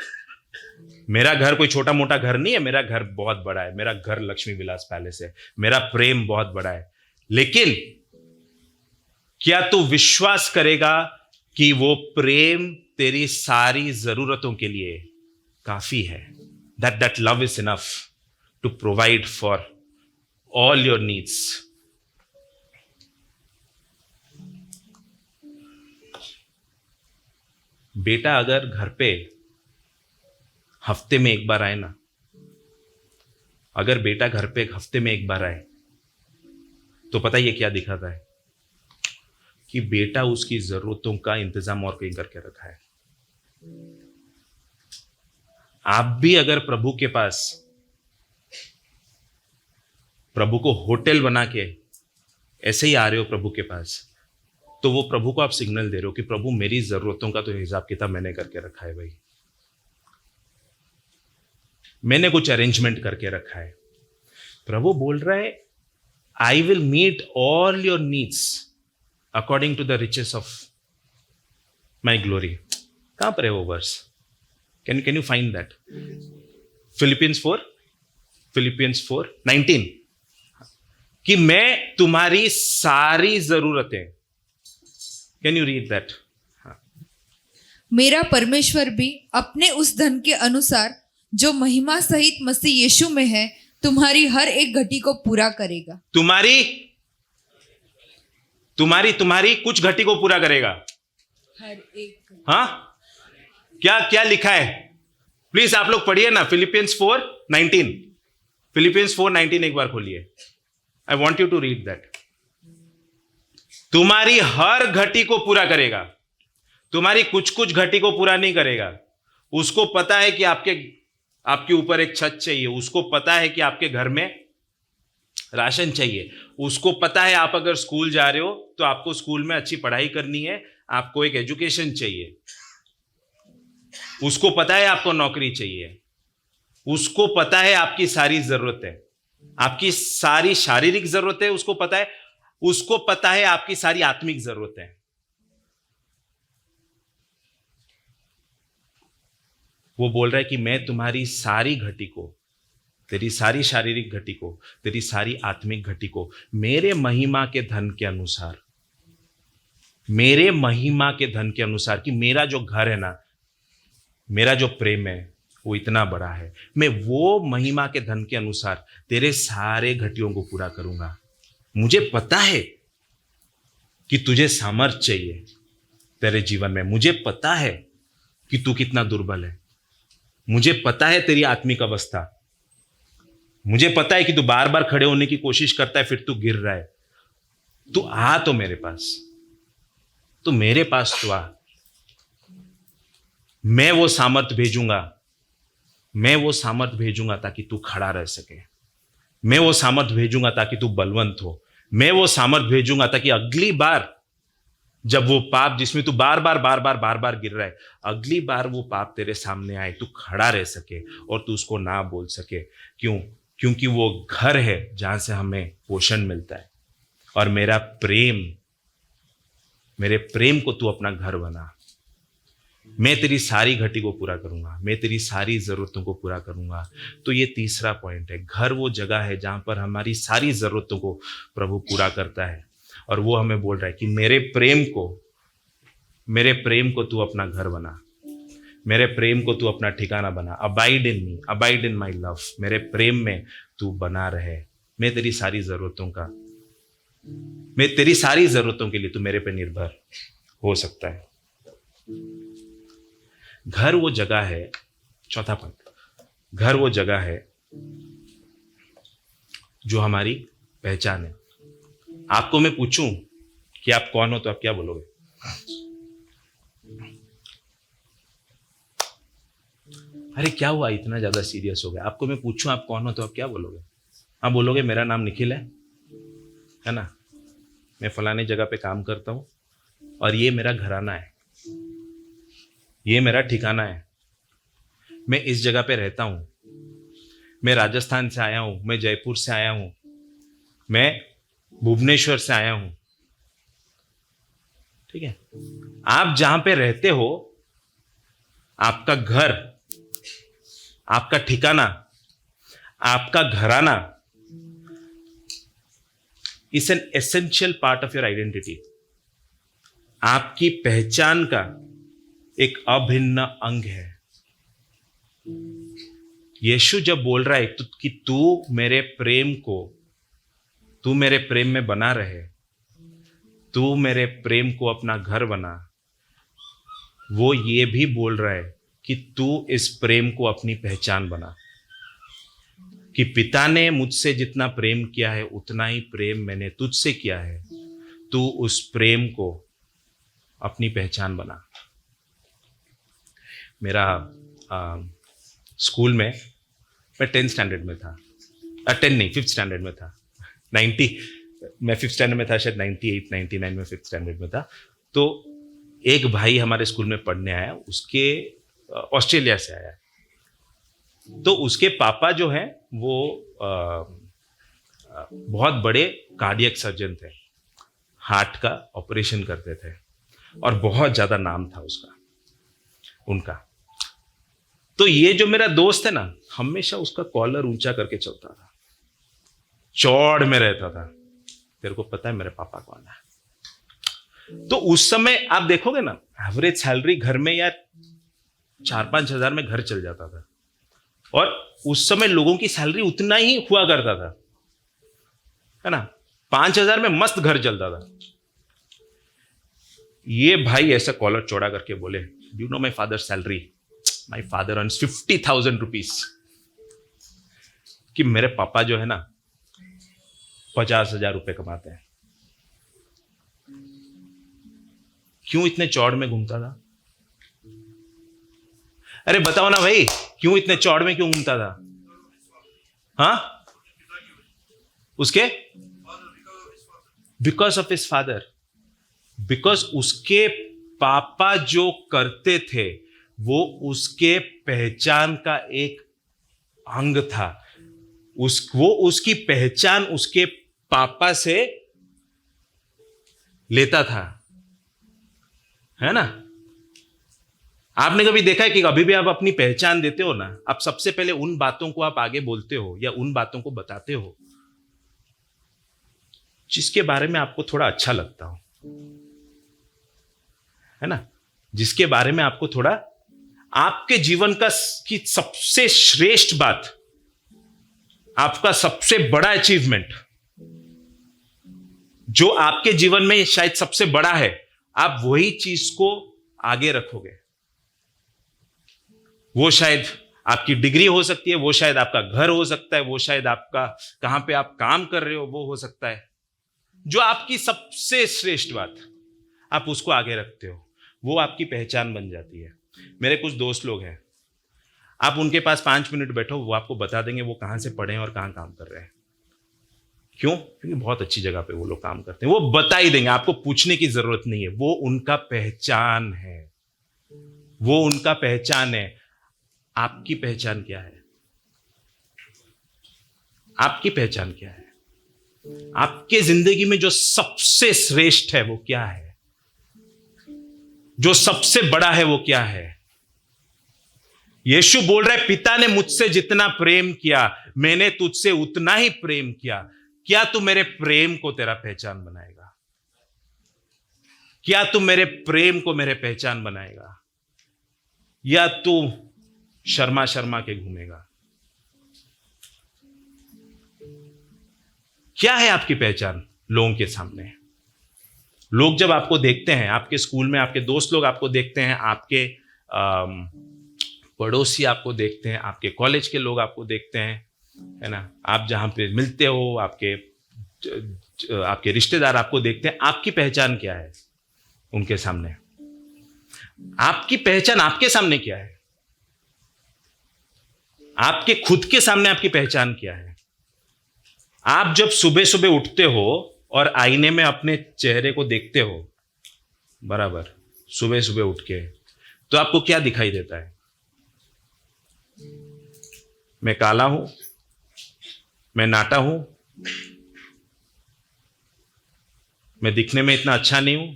Speaker 3: मेरा घर कोई छोटा मोटा घर नहीं है, मेरा घर बहुत बड़ा है। मेरा घर लक्ष्मी विलास पैलेस है। मेरा प्रेम बहुत बड़ा है। लेकिन क्या तू विश्वास करेगा कि वो प्रेम तेरी सारी जरूरतों के लिए काफी है? that love is enough to provide for all your needs. बेटा अगर घर पे हफ्ते में एक बार आए ना, अगर बेटा घर पे हफ्ते में एक बार आए, तो पता ये क्या दिखाता है? कि बेटा उसकी जरूरतों का इंतजाम और कहीं करके रखा है। आप भी अगर प्रभु के पास, प्रभु को होटल बना के ऐसे ही आ रहे हो प्रभु के पास, तो वो प्रभु को आप सिग्नल दे रहे हो कि प्रभु मेरी जरूरतों का तो हिसाब किताब मैंने करके रखा है भाई, मैंने कुछ अरेंजमेंट करके रखा है। प्रभु बोल रहा है I will meet all your needs according to the riches of my glory. कहां पर है वो verse? Can you find that? Philippians 4:19 कि मैं तुम्हारी सारी जरूरतें, कैन यू रीड दैट?
Speaker 2: मेरा परमेश्वर भी अपने उस धन के अनुसार जो महिमा सहित मसीह यीशु में है तुम्हारी हर एक घटी को पूरा करेगा। तुम्हारी कुछ घटी को पूरा करेगा। हर एक।
Speaker 3: हाँ, क्या क्या लिखा है? प्लीज आप लोग पढ़िए ना, फिलिपियंस 4:19 एक बार खोलिए। I want you to read that. तुम्हारी हर घटी को पूरा करेगा, तुम्हारी कुछ घटी को पूरा नहीं करेगा। उसको पता है कि आपके ऊपर एक छत चाहिए, उसको पता है कि आपके घर में राशन चाहिए, उसको पता है आप अगर स्कूल जा रहे हो तो आपको स्कूल में अच्छी पढ़ाई करनी है, आपको एक एजुकेशन चाहिए, उसको पता है आपको नौकरी चाहिए, उसको पता है आपकी सारी जरूरतें, आपकी सारी शारीरिक जरूरतें उसको पता है, उसको पता है आपकी सारी आत्मिक जरूरतें। वो बोल रहा है कि मैं तुम्हारी सारी घटी को, तेरी सारी शारीरिक घटी को, तेरी सारी आत्मिक घटी को मेरे महिमा के धन के अनुसार, मेरे महिमा के धन के अनुसार, कि मेरा जो घर है ना, मेरा जो प्रेम है वो इतना बड़ा है, मैं वो महिमा के धन के अनुसार तेरे सारे घटियों को पूरा करूंगा। मुझे पता है कि तुझे सामर्थ्य चाहिए तेरे जीवन में, मुझे पता है कि तू कितना दुर्बल है, मुझे पता है तेरी आत्मिक अवस्था, मुझे पता है कि तू बार बार खड़े होने की कोशिश करता है फिर तू गिर रहा है। तू आ तो मेरे पास, तो मेरे पास तू आ, मैं वो सामर्थ्य भेजूंगा, मैं वो सामर्थ्य भेजूंगा ताकि तू खड़ा रह सके, मैं वो सामर्थ्य भेजूंगा ताकि तू बलवंत हो, मैं वो सामर्थ्य भेजूंगा ताकि अगली बार जब वो पाप जिसमें तू बार बार गिर रहा है, अगली बार वो पाप तेरे सामने आए, तू खड़ा रह सके और तू उसको ना बोल सके। क्यों? क्योंकि वो घर है जहां से हमें पोषण मिलता है। और मेरे प्रेम को तू अपना घर बना, मैं तेरी सारी घटी को पूरा करूंगा, मैं तेरी सारी जरूरतों को पूरा करूंगा। तो ये तीसरा पॉइंट है, घर वो जगह है जहां पर हमारी सारी जरूरतों को प्रभु पूरा करता है। और वो हमें बोल रहा है कि मेरे प्रेम को तू अपना घर बना, मेरे प्रेम को तू अपना ठिकाना बना। Abide in me, abide in my love, मेरे प्रेम में तू बना रहे। मैं तेरी सारी जरूरतों के लिए तू मेरे पे निर्भर हो सकता है। घर वो जगह है, चौथा पॉइंट, घर वो जगह है जो हमारी पहचान है। आपको मैं पूछूं कि आप कौन हो तो आप क्या बोलोगे? अरे क्या हुआ, इतना ज्यादा सीरियस हो गया? आपको मैं पूछूं आप कौन हो तो आप क्या बोलोगे? आप बोलोगे मेरा नाम निखिल है ना, मैं फलाने जगह पे काम करता हूं और ये मेरा घराना है, ये मेरा ठिकाना है, मैं इस जगह पे रहता हूं, मैं राजस्थान से आया हूं, मैं जयपुर से आया हूं, मैं भुवनेश्वर से आया हूं। ठीक है, आप जहां पे रहते हो, आपका घर, आपका ठिकाना, आपका घराना is an essential part of your identity. आपकी पहचान का एक अभिन्न अंग है। यीशु जब बोल रहा है कि तू मेरे प्रेम में बना रहे, तू मेरे प्रेम को अपना घर बना, वो ये भी बोल रहा है कि तू इस प्रेम को अपनी पहचान बना, कि पिता ने मुझसे जितना प्रेम किया है उतना ही प्रेम मैंने तुझसे किया है। तू उस प्रेम को अपनी पहचान बना। मेरा स्कूल में मैं 10th स्टैंडर्ड में था, 10 नहीं 5th स्टैंडर्ड में था। 90 मैं 5th स्टैंडर्ड में था, शायद 98 99 में 5th स्टैंडर्ड में था। तो एक भाई हमारे स्कूल में पढ़ने आया, उसके ऑस्ट्रेलिया से आया। तो उसके पापा जो हैं वो बहुत बड़े कार्डियक सर्जन थे, हार्ट का ऑपरेशन करते थे और बहुत ज़्यादा नाम था उनका। तो ये जो मेरा दोस्त है ना, हमेशा उसका कॉलर ऊंचा करके चलता था, चौड़ में रहता था। तेरे को पता है मेरे पापा कौन है? तो उस समय आप देखोगे ना, एवरेज सैलरी घर में यार 4-5 हजार में घर चल जाता था, और उस समय लोगों की सैलरी उतना ही हुआ करता था, है ना। 5 हजार में मस्त घर चलता था। ये भाई ऐसा कॉलर चौड़ा करके बोले, do know my father salary? My father earns 50,000 rupees. कि मेरे पापा जो है ना 50,000 रुपए कमाते हैं। क्यों इतने चौड़ में घूमता था? अरे बताओ ना भाई, क्यों इतने चौड़ में क्यों घूमता था? हाँ, उसके because of his father. Because उसके पापा जो करते थे वो उसके पहचान का एक अंग था। वो उसकी पहचान उसके पापा से लेता था, है ना। आपने कभी देखा है कि अभी भी आप अपनी पहचान देते हो ना, आप सबसे पहले उन बातों को आप आगे बोलते हो या उन बातों को बताते हो जिसके बारे में आपको थोड़ा अच्छा लगता हो, है ना, जिसके बारे में आपको थोड़ा, आपके जीवन की सबसे श्रेष्ठ बात, आपका सबसे बड़ा अचीवमेंट, जो आपके जीवन में शायद सबसे बड़ा है, आप वही चीज को आगे रखोगे। वो शायद आपकी डिग्री हो सकती है, वो शायद आपका घर हो सकता है, वो शायद आपका कहां पे आप काम कर रहे हो वो हो सकता है। जो आपकी सबसे श्रेष्ठ बात, आप उसको आगे रखते हो, वो आपकी पहचान बन जाती है। मेरे कुछ दोस्त लोग हैं, आप उनके पास 5 मिनट बैठो, वो आपको बता देंगे वो कहां से पढ़े हैं और कहां काम कर रहे हैं। क्यों? क्योंकि बहुत अच्छी जगह पे वो लोग काम करते हैं। वो बता ही देंगे, आपको पूछने की जरूरत नहीं है, वो उनका पहचान है, वो उनका पहचान है। आपकी पहचान क्या है? आपकी पहचान क्या है? आपके जिंदगी में जो सबसे श्रेष्ठ है वो क्या है? जो सबसे बड़ा है वो क्या है? यीशु बोल रहा है, पिता ने मुझसे जितना प्रेम किया मैंने तुझसे उतना ही प्रेम किया। क्या तू मेरे प्रेम को तेरा पहचान बनाएगा? क्या तू मेरे प्रेम को मेरे पहचान बनाएगा, या तू शर्मा शर्मा के घूमेगा? क्या है आपकी पहचान लोगों के सामने? लोग जब आपको देखते हैं, आपके स्कूल में आपके दोस्त लोग आपको देखते हैं, आपके पड़ोसी आपको देखते हैं, आपके कॉलेज के लोग आपको देखते हैं, है ना, आप जहां पे मिलते हो, आपके रिश्तेदार आपको देखते हैं, आपकी पहचान क्या है उनके सामने? आपकी पहचान आपके सामने क्या है? आपके खुद के सामने आपकी पहचान क्या है? आप जब सुबह सुबह उठते हो और आईने में अपने चेहरे को देखते हो, बराबर, सुबह सुबह उठ के, तो आपको क्या दिखाई देता है? मैं काला हूं, मैं नाटा हूं, मैं दिखने में इतना अच्छा नहीं हूं,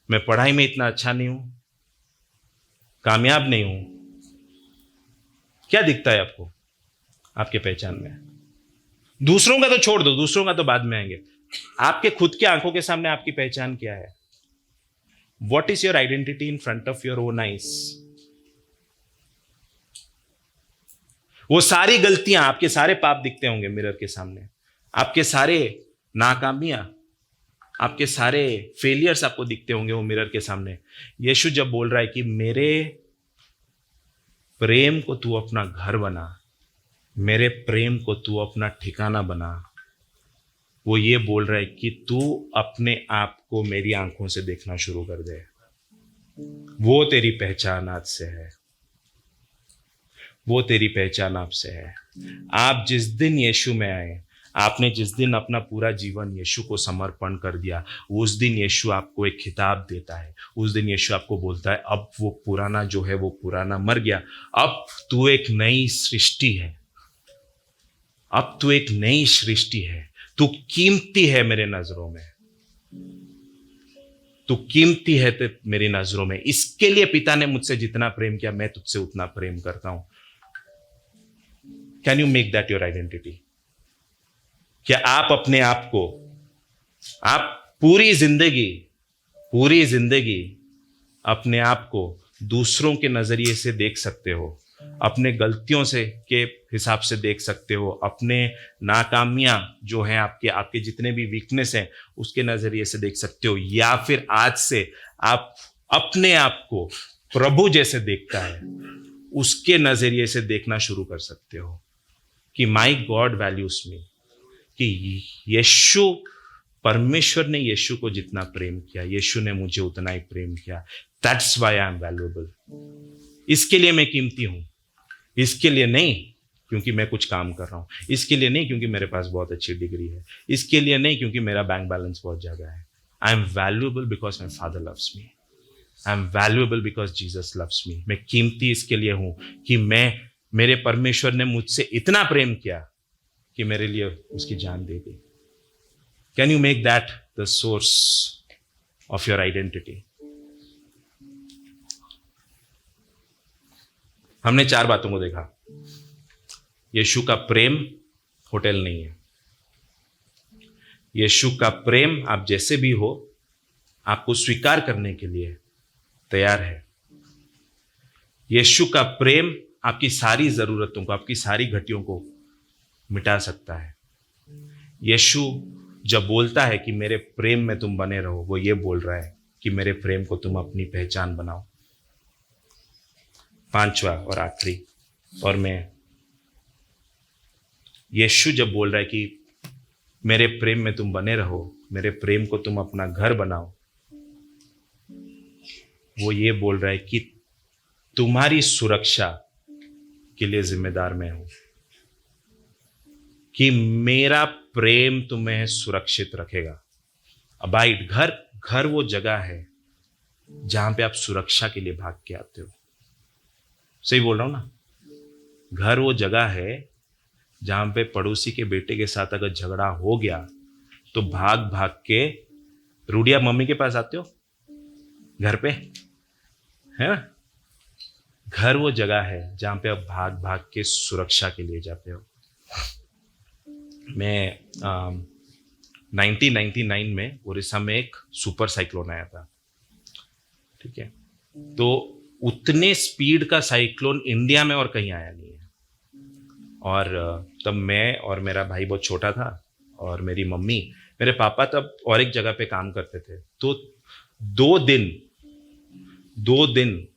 Speaker 3: मैं पढ़ाई में इतना अच्छा नहीं हूं, कामयाब नहीं हूं। क्या दिखता है आपको आपके पहचान में? दूसरों का तो छोड़ दो, दूसरों का तो बाद में आएंगे। आपके खुद के आंखों के सामने आपकी पहचान क्या है? What is your identity in front of your own eyes? वो सारी गलतियां, आपके सारे पाप दिखते होंगे मिरर के सामने, आपके सारे नाकामियां, आपके सारे फेलियर्स आपको दिखते होंगे वो मिरर के सामने। यीशु जब बोल रहा है कि मेरे प्रेम को तू अपना घर बना, मेरे प्रेम को तू अपना ठिकाना बना, वो ये बोल रहा है कि तू अपने आप को मेरी आंखों से देखना शुरू कर दे। वो तेरी पहचान आज से है, वो तेरी पहचान आपसे है। आप जिस दिन यीशु में आए, आपने जिस दिन अपना पूरा जीवन यीशु को समर्पण कर दिया, उस दिन यीशु आपको एक खिताब देता है। उस दिन यीशु आपको बोलता है अब वो पुराना जो है वो पुराना मर गया, अब तू एक नई सृष्टि है, अब तू एक नई सृष्टि है। तू कीमती है मेरे नजरों में, तू कीमती है मेरी नजरों में। इसके लिए पिता ने मुझसे जितना प्रेम किया, मैं तुझसे उतना प्रेम करता हूं। Can you make that your identity? क्या आप अपने आप को, आप पूरी जिंदगी अपने आप को दूसरों के नजरिए से देख सकते हो, अपने गलतियों से के हिसाब से देख सकते हो, अपने नाकामियां जो हैं, आपके जितने भी वीकनेस हैं उसके नजरिए से देख सकते हो, या फिर आज से आप अपने आप को प्रभु जैसे देखता है उसके नजरिए से देखना शुरू कर सकते हो कि माई गॉड वैल्यूज मी, कि यीशु, परमेश्वर ने यीशु को जितना प्रेम किया, यीशु ने मुझे उतना ही प्रेम किया। That's why I am valuable. इसके लिए मैं कीमती हूं, इसके लिए नहीं क्योंकि मैं कुछ काम कर रहा हूं, इसके लिए नहीं क्योंकि मेरे पास बहुत अच्छी डिग्री है, इसके लिए नहीं क्योंकि मेरा बैंक बैलेंस बहुत ज्यादा है। I am valuable because my father loves me. I am valuable because Jesus loves me. मैं कीमती इसके लिए हूं कि मेरे परमेश्वर ने मुझसे इतना प्रेम किया कि मेरे लिए उसकी जान दे दी। Can you make that the source of your identity? हमने 4 बातों को देखा। यीशु का प्रेम होटल नहीं है। यीशु का प्रेम आप जैसे भी हो, आपको स्वीकार करने के लिए तैयार है। यीशु का प्रेम आपकी सारी जरूरतों को, आपकी सारी घटियों को मिटा सकता है। यीशु जब बोलता है कि मेरे प्रेम में तुम बने रहो, वो ये बोल रहा है कि मेरे प्रेम को तुम अपनी पहचान बनाओ। 5वां और आखिरी, और मैं, यीशु जब बोल रहा है कि मेरे प्रेम में तुम बने रहो, मेरे प्रेम को तुम अपना घर बनाओ, वो ये बोल रहा है कि तुम्हारी सुरक्षा के लिए जिम्मेदार मैं हूं, कि मेरा प्रेम तुम्हें सुरक्षित रखेगा। अबाइड, घर वो जगह है जहां पे आप सुरक्षा के लिए भाग के आते हो। सही बोल रहा हूं ना? घर वो जगह है जहां पे पड़ोसी के बेटे के साथ अगर झगड़ा हो गया तो भाग भाग के रूडिया मम्मी के पास आते हो, घर पे, है ना? घर वो जगह है जहां पे आप भाग भाग के सुरक्षा के लिए जाते हो। मैं 1999 में उड़ीसा में एक सुपर साइक्लोन आया था, ठीक है? तो उतने स्पीड का साइक्लोन इंडिया में और कहीं आया नहीं है। और तब मैं और मेरा भाई बहुत छोटा था, और मेरी मम्मी, मेरे पापा तब और एक जगह पे काम करते थे। तो 2 दिन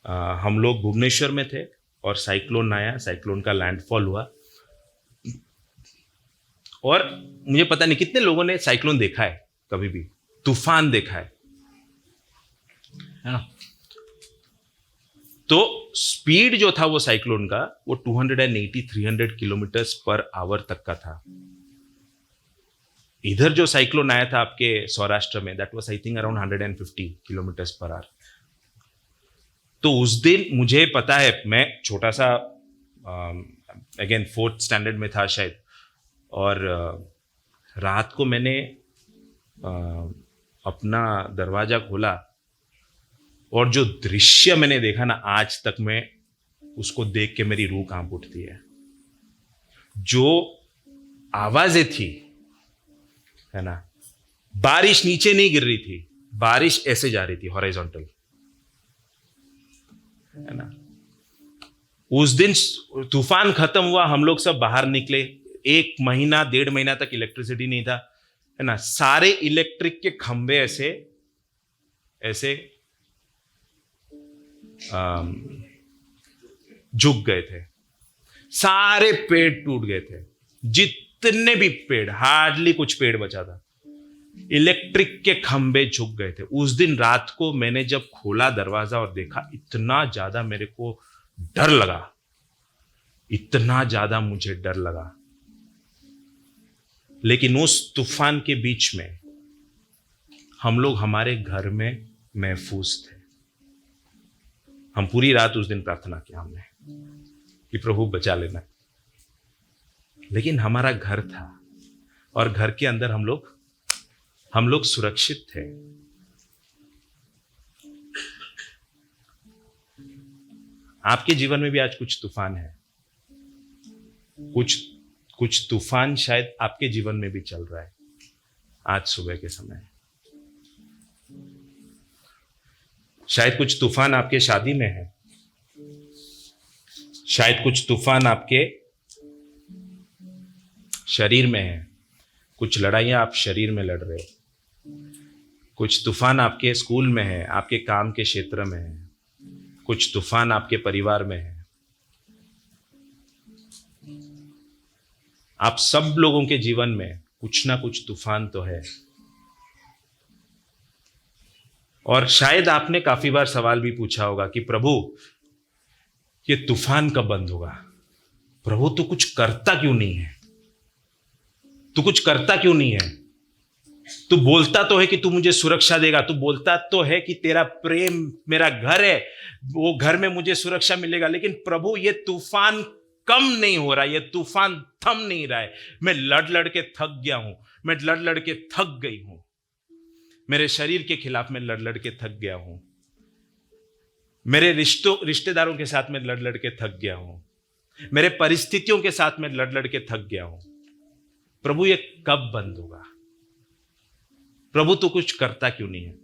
Speaker 3: हम लोग भुवनेश्वर में थे और साइक्लोन आया, साइक्लोन का लैंडफॉल हुआ। और मुझे पता नहीं कितने लोगों ने साइक्लोन देखा है, कभी भी तूफान देखा है ना? तो स्पीड जो था वो साइक्लोन का, वो 280-300 किलोमीटर्स पर आवर तक का था। इधर जो साइक्लोन आया था आपके सौराष्ट्र में, that was I think around 150 kilometres per hour. तो उस दिन मुझे पता है, मैं छोटा सा अगेन 4th स्टैंडर्ड में था शायद, और रात को मैंने अपना दरवाजा खोला और जो दृश्य मैंने देखा ना, आज तक मैं उसको देख के मेरी रूह कांप उठती है। जो आवाजें थी, है ना, बारिश नीचे नहीं गिर रही थी, बारिश ऐसे जा रही थी हॉरिजॉन्टल, है ना। उस दिन तूफान खत्म हुआ, हम लोग सब बाहर निकले। 1 महीना 1.5 महीना तक इलेक्ट्रिसिटी नहीं था, है ना। सारे इलेक्ट्रिक के खंभे ऐसे ऐसे झुक गए थे, सारे पेड़ टूट गए थे। जितने भी पेड़, हार्डली कुछ पेड़ बचा था, इलेक्ट्रिक के खंभे झुक गए थे। उस दिन रात को मैंने जब खोला दरवाजा और देखा, इतना ज्यादा मेरे को डर लगा, इतना ज्यादा मुझे डर लगा। लेकिन उस तूफान के बीच में हम लोग हमारे घर में महफूज थे। हम पूरी रात उस दिन प्रार्थना किया हमने कि प्रभु बचा लेना। लेकिन हमारा घर था और घर के अंदर हम लोग सुरक्षित थे। आपके जीवन में भी आज कुछ तूफान है, कुछ तूफान शायद आपके जीवन में भी चल रहा है आज सुबह के समय। शायद कुछ तूफान आपके शादी में है, शायद कुछ तूफान आपके शरीर में है, कुछ लड़ाइयां आप शरीर में लड़ रहे हो, कुछ तूफान आपके स्कूल में है, आपके काम के क्षेत्र में है, कुछ तूफान आपके परिवार में है। आप सब लोगों के जीवन में कुछ ना कुछ तूफान तो है। और शायद आपने काफी बार सवाल भी पूछा होगा कि प्रभु ये तूफान कब बंद होगा? प्रभु तू कुछ करता क्यों नहीं है? तू कुछ करता क्यों नहीं है? तू बोलता तो है कि तू मुझे सुरक्षा देगा, तू बोलता तो है कि तेरा प्रेम मेरा घर है, वो घर में मुझे सुरक्षा मिलेगा, लेकिन प्रभु ये तूफान कम नहीं हो रहा, ये तूफान थम नहीं रहा है। मैं लड़ लड़ के थक गया हूं, मैं लड़ लड़ के थक गई हूं, मेरे शरीर के खिलाफ मैं लड़ लड़ के थक गया हूं, मेरे रिश्तेदारों के साथ में लड़ लड़ के थक गया हूं, मेरे परिस्थितियों के साथ में लड़ लड़ के थक गया हूं। प्रभु ये कब बंद होगा? प्रभु तो कुछ करता क्यों नहीं है?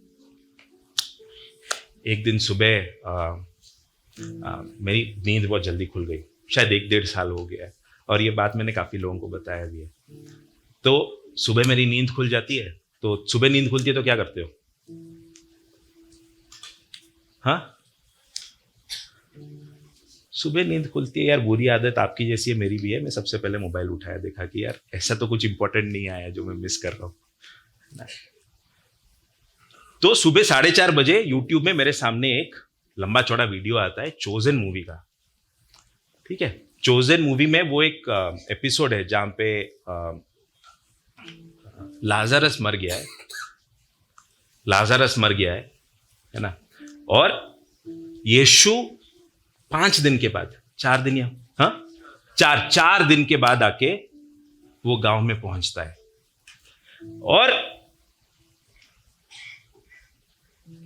Speaker 3: एक दिन सुबह मेरी नींद बहुत जल्दी खुल गई, शायद 1-1.5 साल हो गया है, और ये बात मैंने काफी लोगों को बताया भी है। तो सुबह मेरी नींद खुल जाती है, तो सुबह नींद खुलती है तो क्या करते हो? हाँ, सुबह नींद खुलती है यार, बुरी आदत आपकी जैसी है, मेरी भी है। मैं सबसे पहले मोबाइल उठाया, देखा कि यार ऐसा तो कुछ इंपॉर्टेंट नहीं आया जो मैं मिस कर रहा हूं। तो सुबह 4:30 बजे यूट्यूब में मेरे सामने एक लंबा चौड़ा वीडियो आता है चोजन मूवी का। ठीक है, चोजन मूवी में वो एक एपिसोड है जहां पे लाजरस मर गया है, लाजरस मर गया है ना, और यीशु 5 दिन के बाद, 4 दिन या हाँ 4 दिन के बाद आके वो गांव में पहुंचता है, और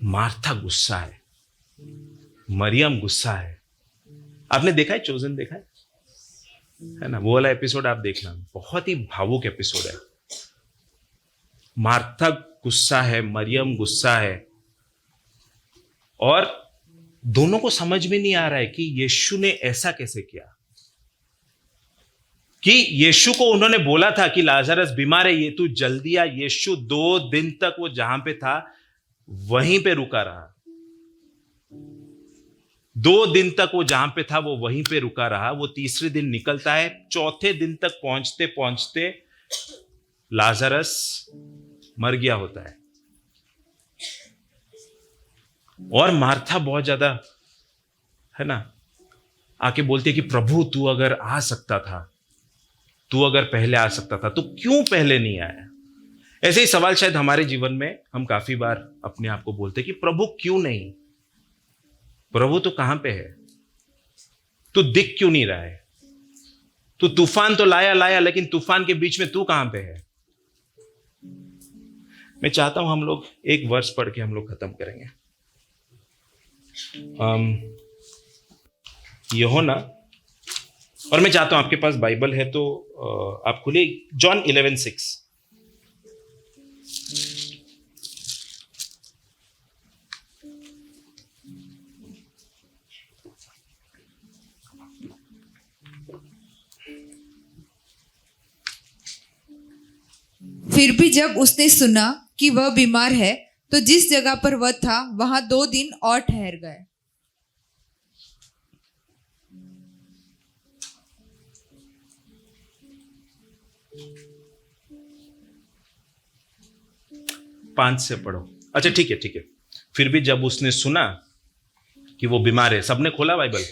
Speaker 3: मार्था गुस्सा है, मरियम गुस्सा है। आपने देखा है चोजन? देखा है ना? वो वाला एपिसोड आप देखना, बहुत ही भावुक एपिसोड है। मार्था गुस्सा है, मरियम गुस्सा है, और दोनों को समझ में नहीं आ रहा है कि यीशु ने ऐसा कैसे किया। कि यीशु को उन्होंने बोला था कि लाजरस बीमार है, ये तू जल्दी आ। यीशु 2 दिन तक वो जहां पे था वहीं पे रुका रहा, 2 दिन तक वो जहां पे था वो वहीं पे रुका रहा। वो तीसरे दिन निकलता है, चौथे दिन तक पहुंचते पहुंचते लाजरस मर गया होता है। और मार्था बहुत ज्यादा है ना, आके बोलती है कि प्रभु तू अगर आ सकता था, तू अगर पहले आ सकता था, तो क्यों पहले नहीं आया? ऐसे ही सवाल शायद हमारे जीवन में हम काफी बार अपने आप को बोलते हैं कि प्रभु क्यों नहीं? प्रभु तो कहां पे है? तू दिख क्यों नहीं रहा है? तू तूफान तो लाया, लेकिन तूफान के बीच में तू कहां पे है? मैं चाहता हूं हम लोग एक वर्स पढ़ के हम लोग खत्म करेंगे। यूहन्ना, और मैं चाहता हूं आपके पास बाइबल है तो आप खुलिए जॉन 11:6।
Speaker 2: फिर भी जब उसने सुना कि वह बीमार है, तो जिस जगह पर वह था वहां 2 दिन और ठहर गए।
Speaker 3: 5 से पढ़ो। अच्छा ठीक है ठीक है। फिर भी जब उसने सुना कि वो बीमार है, सबने खोला बाइबल,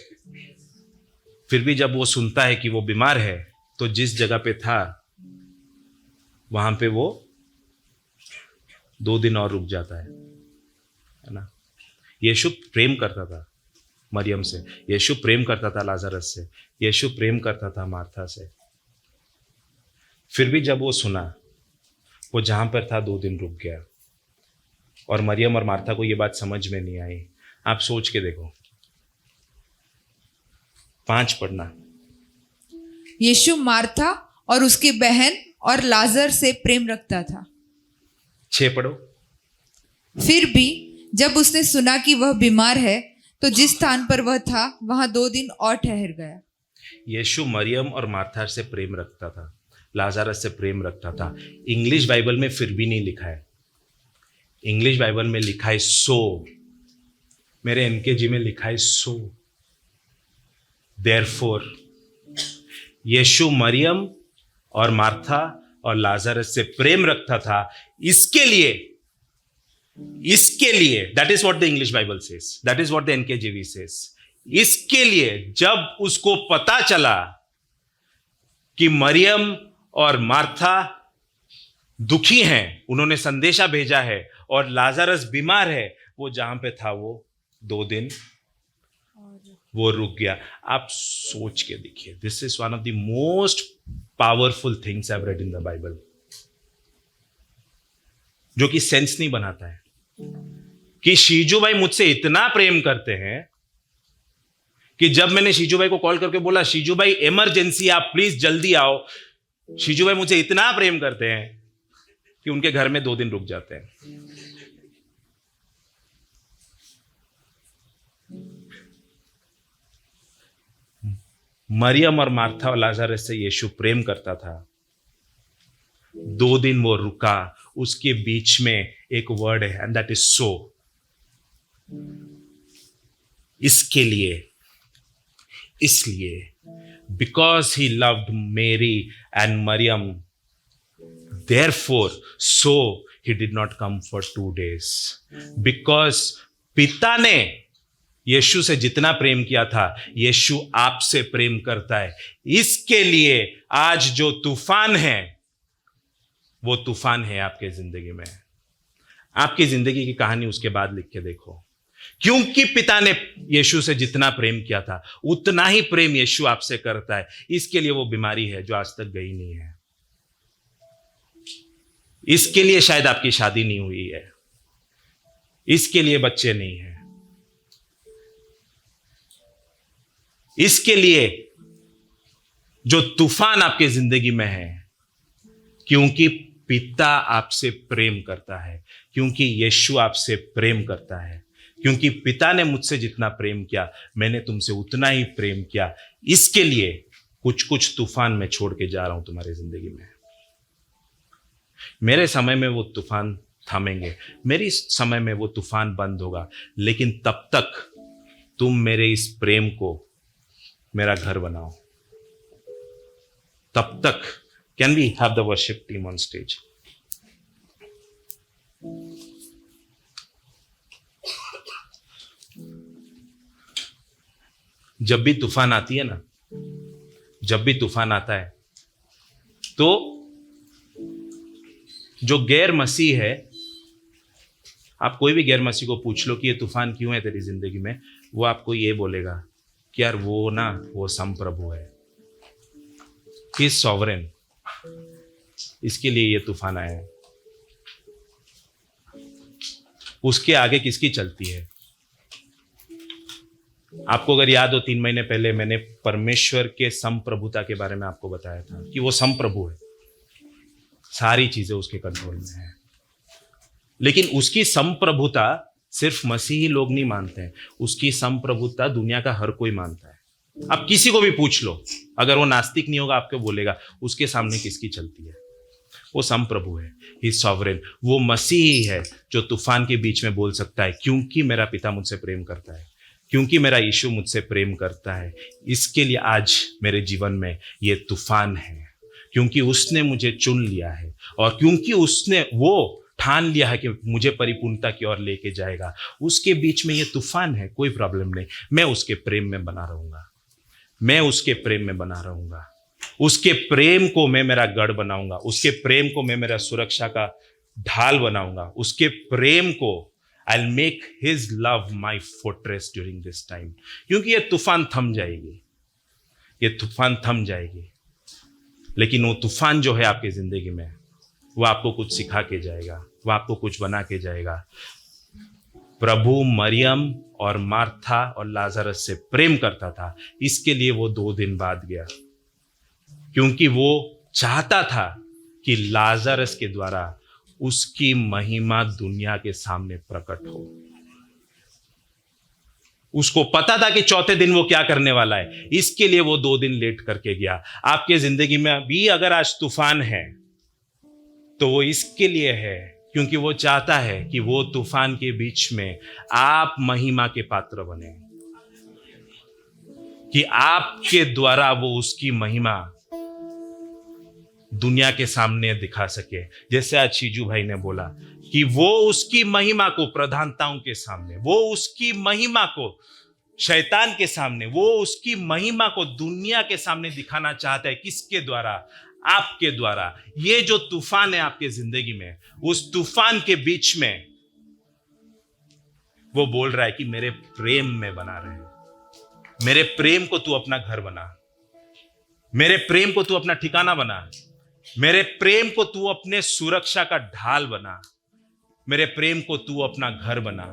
Speaker 3: फिर भी जब वो सुनता है कि वो बीमार है तो जिस जगह पे था वहां पे वो 2 दिन और रुक जाता है ना। यीशु प्रेम करता था मरियम से, यीशु प्रेम करता था लाजरस से, यीशु प्रेम करता था मार्था से। फिर भी जब वो सुना, वो जहां पर था 2 दिन रुक गया। और मरियम और मार्था को ये बात समझ में नहीं आई। आप सोच के देखो। 5 पढ़ना।
Speaker 2: यीशु मार्था और उसकी बहन और लाजर से प्रेम रखता था।
Speaker 3: 6 पढ़ो।
Speaker 2: फिर भी जब उसने सुना कि वह बीमार है तो जिस स्थान पर वह था वहां 2 दिन और ठहर गया।
Speaker 3: यीशु मरियम और मार्था से प्रेम रखता था, लाजरस से प्रेम रखता था। इंग्लिश बाइबल में फिर भी नहीं लिखा है, इंग्लिश बाइबल में लिखा है सो। मेरे एनकेजी में लिखा है सो। देयरफॉर यीशु मरियम और मार्था और लाजरस से प्रेम रखता था। इसके लिए that is what the English Bible says, that is what the NKJV says. इसके लिए जब उसको पता चला कि मरियम और मार्था दुखी हैं, उन्होंने संदेशा भेजा है और लाजरस बीमार है, वो जहां पे था वो 2 दिन वो रुक गया। आप सोच के देखिए, this is one of the most powerful things I have read in the Bible, जो कि सेंस नहीं बनाता है कि शीजू भाई मुझसे इतना प्रेम करते हैं कि जब मैंने शीजू भाई को कॉल करके बोला शीजू भाई इमरजेंसी, आप प्लीज जल्दी आओ, शीजू भाई मुझे इतना प्रेम करते हैं कि उनके घर में 2 दिन रुक जाते हैं। मरियम और मार्था और लाजरस से यीशु प्रेम करता था। 2 दिन वो रुका, उसके बीच में एक वर्ड है एंड दैट इज सो। इसलिए because he loved Mary and Mariam, therefore so he did not come for 2 days। Because पिता ने यीशु से जितना प्रेम किया था, यीशु आपसे प्रेम करता है। इसके लिए आज जो तूफान है वो तूफान है आपके जिंदगी में। आपकी जिंदगी की कहानी उसके बाद लिख के देखो। क्योंकि पिता ने यीशु से जितना प्रेम किया था उतना ही प्रेम यीशु आपसे करता है। इसके लिए वो बीमारी है जो आज तक गई नहीं है। इसके लिए शायद आपकी शादी नहीं हुई है, इसके लिए बच्चे नहीं हैं, इसके लिए जो तूफान आपके जिंदगी में है, क्योंकि पिता आपसे प्रेम करता है, क्योंकि यीशु आपसे प्रेम करता है, क्योंकि पिता ने मुझसे जितना प्रेम किया मैंने तुमसे उतना ही प्रेम किया। इसके लिए कुछ कुछ तूफान मैं छोड़ के जा रहा हूं तुम्हारी जिंदगी में। मेरे समय में वो तूफान थमेंगे, मेरी समय में वो तूफान बंद होगा, लेकिन तब तक तुम मेरे इस प्रेम को मेरा घर बनाओ। तब तक can we have the worship team on stage. जब भी तूफान आती है ना, जब भी तूफान आता है तो जो गैर मसीह है, आप कोई भी गैर मसीह को पूछ लो कि ये तूफान क्यों है तेरी जिंदगी में, वो आपको ये बोलेगा कि यार वो संप्रभु है, ही इज सॉवरेन, इसके लिए ये तूफान आया है। उसके आगे किसकी चलती है? आपको अगर याद हो 3 महीने पहले मैंने परमेश्वर के संप्रभुता के बारे में आपको बताया था कि वो संप्रभु है, सारी चीजें उसके कंट्रोल में है। लेकिन उसकी संप्रभुता सिर्फ मसीही लोग नहीं मानते हैं, उसकी संप्रभुता दुनिया का हर कोई मानता है। आप किसी को भी पूछ लो, अगर वो नास्तिक नहीं होगा आपको बोलेगा उसके सामने किसकी चलती है? वो संप्रभु है, ही सॉवरेन। वो मसीही है जो तूफान के बीच में बोल सकता है क्योंकि मेरा पिता मुझसे प्रेम करता है, क्योंकि मेरा यीशु मुझसे प्रेम करता है, इसके लिए आज मेरे जीवन में ये तूफान है, क्योंकि उसने मुझे चुन लिया है और क्योंकि उसने वो ठान लिया है कि मुझे परिपूर्णता की ओर लेके जाएगा, उसके बीच में ये तूफान है, कोई प्रॉब्लम नहीं, मैं उसके प्रेम में बना रहूंगा, मैं उसके प्रेम में बना रहूंगा, उसके प्रेम को मैं मेरा गढ़ बनाऊंगा, उसके प्रेम को मैं मेरा सुरक्षा का ढाल बनाऊंगा, उसके प्रेम को I'll make his love my fortress during this time। क्योंकि ये तूफान थम जाएगी, ये तूफान थम जाएगी, लेकिन वो तूफान जो है आपकी जिंदगी में, वो आपको कुछ सिखा के जाएगा, वो आपको कुछ बना के जाएगा। प्रभु मरियम और मार्था और लाजरस से प्रेम करता था, इसके लिए वो 2 दिन बाद गया, क्योंकि वो चाहता था कि लाजरस के द्वारा उसकी महिमा दुनिया के सामने प्रकट हो। उसको पता था कि चौथे दिन वो क्या करने वाला है, इसके लिए वो 2 दिन लेट करके गया। आपके जिंदगी में भी अगर आज तूफान है तो वो इसके लिए है क्योंकि वो चाहता है कि वो तूफान के बीच में आप महिमा के पात्र बने, कि आपके द्वारा वो उसकी महिमा दुनिया के सामने दिखा सके। जैसे आज शीजू भाई ने बोला कि वो उसकी महिमा को प्रधानताओं के सामने, वो उसकी महिमा को शैतान के सामने, वो उसकी महिमा को दुनिया के सामने दिखाना चाहता है। किसके द्वारा? आपके द्वारा। ये जो तूफान है आपके जिंदगी में, उस तूफान के बीच में वो बोल रहा है कि मेरे प्रेम में बना रहे, मेरे प्रेम को तू अपना घर बना, मेरे प्रेम को तू अपना ठिकाना बना, मेरे प्रेम को तू अपने सुरक्षा का ढाल बना, मेरे प्रेम को तू अपना घर बना।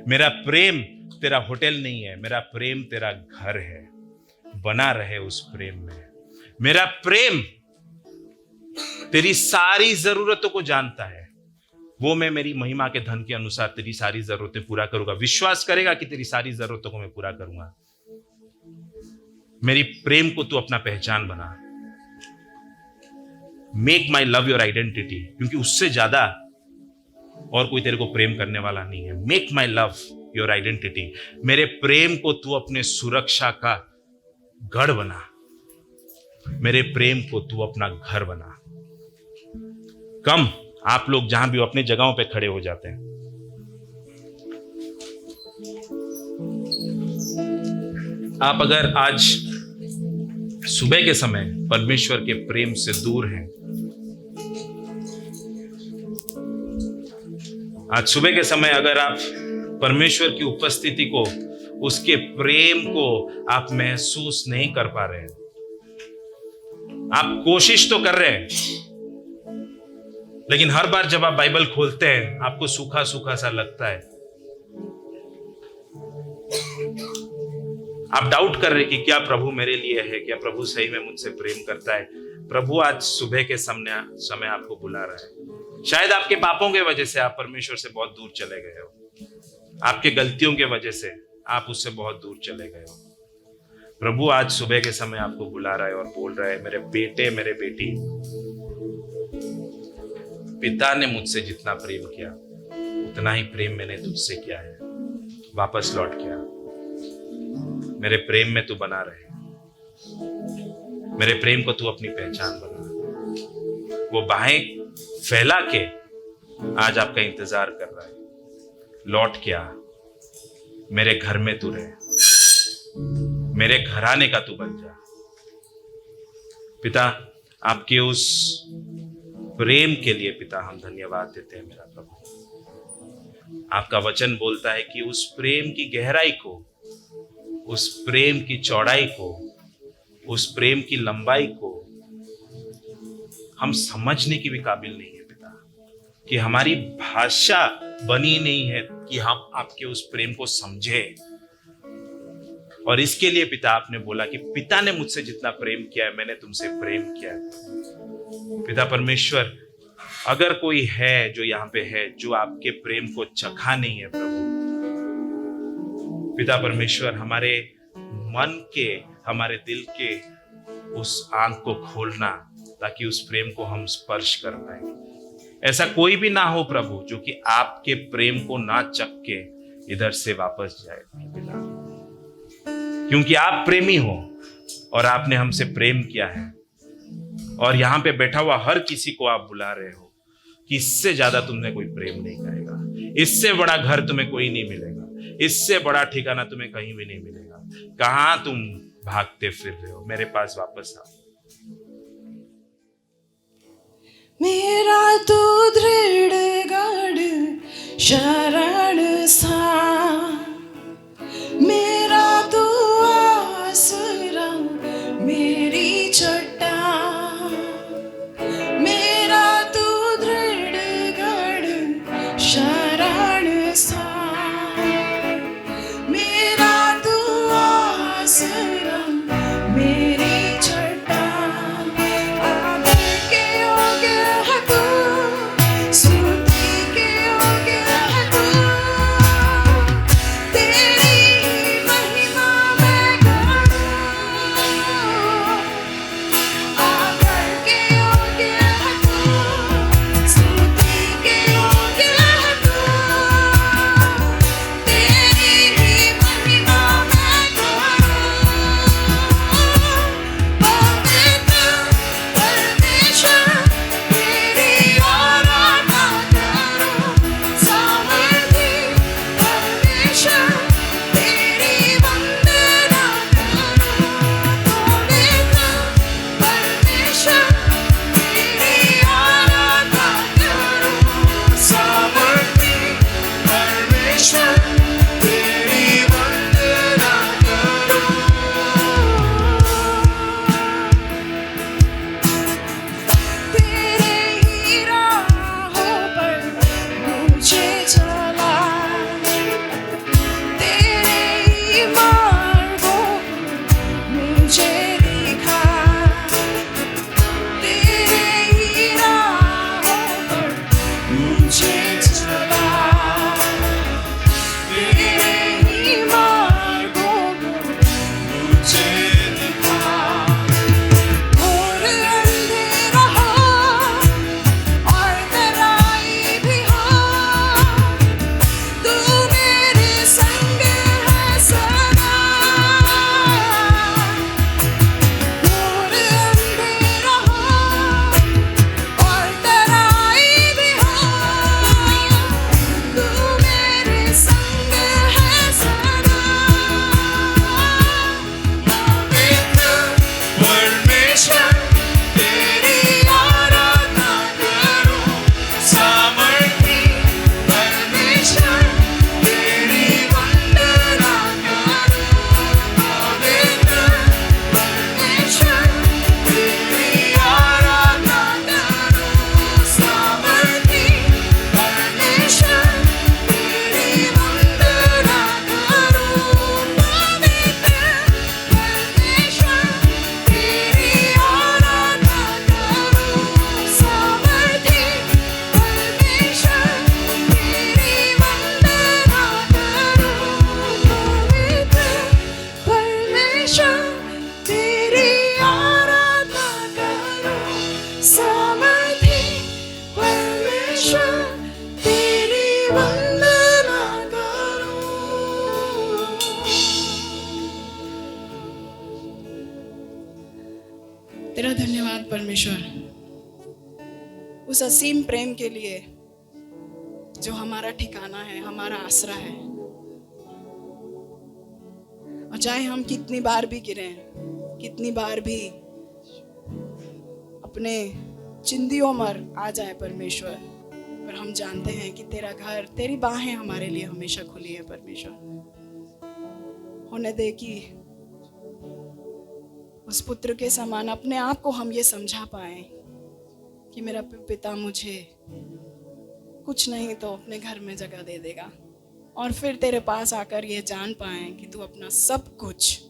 Speaker 3: मेरा प्रेम तेरा होटल नहीं है, मेरा प्रेम तेरा घर है, बना रहे उस प्रेम में। मेरा प्रेम तेरी सारी जरूरतों को जानता है, वो मैं मेरी महिमा के धन के अनुसार तेरी सारी जरूरतें पूरा करूंगा। विश्वास करेगा कि तेरी सारी जरूरतों को मैं पूरा करूंगा। मेरी प्रेम को तू अपना पहचान बना। Make my love your identity, क्योंकि उससे ज्यादा और कोई तेरे को प्रेम करने वाला नहीं है। Make my love your identity, मेरे प्रेम को तू अपने सुरक्षा का गढ़ बना, मेरे प्रेम को तू अपना घर बना। कम आप लोग जहां भी हो अपने जगहों पे खड़े हो जाते हैं। आप अगर आज सुबह के समय परमेश्वर के प्रेम से दूर हैं, आज सुबह के समय अगर आप परमेश्वर की उपस्थिति को, उसके प्रेम को आप महसूस नहीं कर पा रहे हैं, आप कोशिश तो कर रहे हैं, लेकिन हर बार जब आप बाइबल खोलते हैं आपको सूखा सूखा सा लगता है, आप डाउट कर रहे हैं कि क्या प्रभु मेरे लिए है, क्या प्रभु सही में मुझसे प्रेम करता है। प्रभु आज सुबह के समय आपको बुला रहा है। शायद आपके पापों के वजह से आप परमेश्वर से बहुत दूर चले गए हो, आपके गलतियों के वजह से आप उससे बहुत दूर चले गए हो। प्रभु आज सुबह के समय आपको बुला रहा है और बोल रहा है, मेरे बेटे, मेरे बेटी, पिता ने मुझसे जितना प्रेम किया उतना ही प्रेम मैंने तुझसे किया है। वापस लौट के आ, मेरे प्रेम में तू बना रहे, मेरे प्रेम को तू अपनी पहचान बना। वो बाहें फैला के आज आपका इंतजार कर रहा है। लौट के आ, मेरे घर में तू रहे, मेरे घराने का तू बन जा। पिता, आपके उस प्रेम के लिए पिता हम धन्यवाद देते हैं। मेरा प्रभु, आपका वचन बोलता है कि उस प्रेम की गहराई को, उस प्रेम की चौड़ाई को, उस प्रेम की लंबाई को हम समझने की भी काबिल नहीं है पिता, कि हमारी भाषा बनी नहीं है कि हम आपके उस प्रेम को समझे। और इसके लिए पिता आपने बोला कि पिता ने मुझसे जितना प्रेम किया है मैंने तुमसे प्रेम किया है। पिता परमेश्वर, अगर कोई है जो यहाँ पे है जो आपके प्रेम को चखा नहीं है प्रभु, पिता परमेश्वर, हमारे मन के, हमारे दिल के उस आंख को खोलना ताकि उस प्रेम को हम स्पर्श कर पाए। ऐसा कोई भी ना हो प्रभु जो कि आपके प्रेम को ना चख के इधर से वापस जाए पिता, क्योंकि आप प्रेमी हो और आपने हमसे प्रेम किया है और यहाँ पे बैठा हुआ हर किसी को आप बुला रहे हो। कि इससे ज्यादा तुमने कोई प्रेम नहीं पाएगा, इससे बड़ा घर तुम्हें कोई नहीं मिलेगा, इससे बड़ा ठिकाना तुम्हें कहीं भी नहीं मिलेगा। कहां तुम भागते फिर रहे हो, मेरे पास वापस आओ।
Speaker 4: मेरा तो दृढ़ गढ़ शरण सा, मेरा तो आसरा मेरी चट्टान, मेरा तो दृढ़ गढ़ शरण सा, मेरा तो आसरा मेरी चट्टान। आदर के योग्य है तू, स्तुति के योग्य है तू, तेरी महिमा मैं करूं। आदर के योग्य है तू, स्तुति के योग्य है तू, तेरी महिमा मैं करूं। पवित्र परमेश्वर तेरी आराधना करूं, सामर्थी परमेश्वर तेरी वंदना करूं। पवित्र परमेश्वर तेरी आराधना करूं, सामर्थी परमेश्वर तेरी वंदना करूं। तेरे ही राहों पर मुझे चला, तेरे ही मार्गों मुझे दिखा, तेरे ही राहों पर मुझे चला, तेरे ही मार्गों मुझे दिखा। और अंधेरा हो और तराई भी हो, तू मेरे संग है सदा। और अंधेरा हो और तराई भी हो, तू मेरे संग है सदा। पवित्र परमेश्वर तेरी आराधना करूं, सामर्थी परमेश्वर तेरी वंदना करूं। पवित्र परमेश्वर तेरी आराधना करूं, सामर्थी परमेश्वर तेरी वंदना करूं। पवित्र परमेश्वर तेरी आराधना करूं, सामर्थी परमेश्वर तेरी वंदना करूं। पवित्र परमेश्वर तेरी आराधना करूं, सामर्थी परमेश्वर तेरी वंदना करूं। तेरा धन्यवाद परमेश्वर, उस असीम प्रेम के लिए जो हमारा ठिकाना है, हमारा आसरा है। और चाहे हम कितनी बार भी गिरें, कितनी बार भी अपने चिंदियों मर आ जाए परमेश्वर, पर हम जानते हैं कि तेरा घर, तेरी बाहें हमारे लिए हमेशा खुली है परमेश्वर। होने दे कि उस पुत्र के समान अपने आप को हम ये समझा पाए कि मेरा पिता मुझे कुछ नहीं तो अपने घर में जगह दे देगा, और फिर तेरे पास आकर ये जान पाए कि तू अपना सब कुछ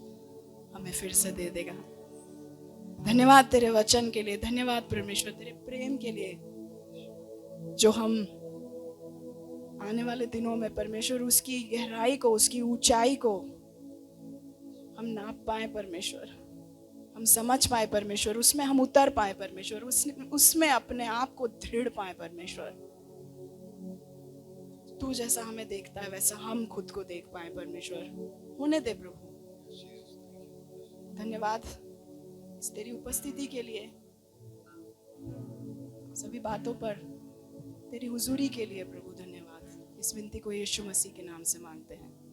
Speaker 4: हमें फिर से दे देगा। धन्यवाद तेरे वचन के लिए, धन्यवाद परमेश्वर तेरे प्रेम के लिए, जो हम आने वाले दिनों में परमेश्वर उसकी गहराई को, उसकी ऊंचाई को हम नाप पाए परमेश्वर, हम समझ पाए परमेश्वर, उसमें हम उतर पाए परमेश्वर, उसमें अपने आप को दृढ़ पाए परमेश्वर। तू जैसा हमें देखता है वैसा हम खुद को देख पाए परमेश्वर। होने दे प्रभु। धन्यवाद इस तेरी उपस्थिति के लिए, सभी बातों पर तेरी हुजूरी के लिए प्रभु धन्यवाद। इस विनती को यीशु मसीह के नाम से मांगते हैं।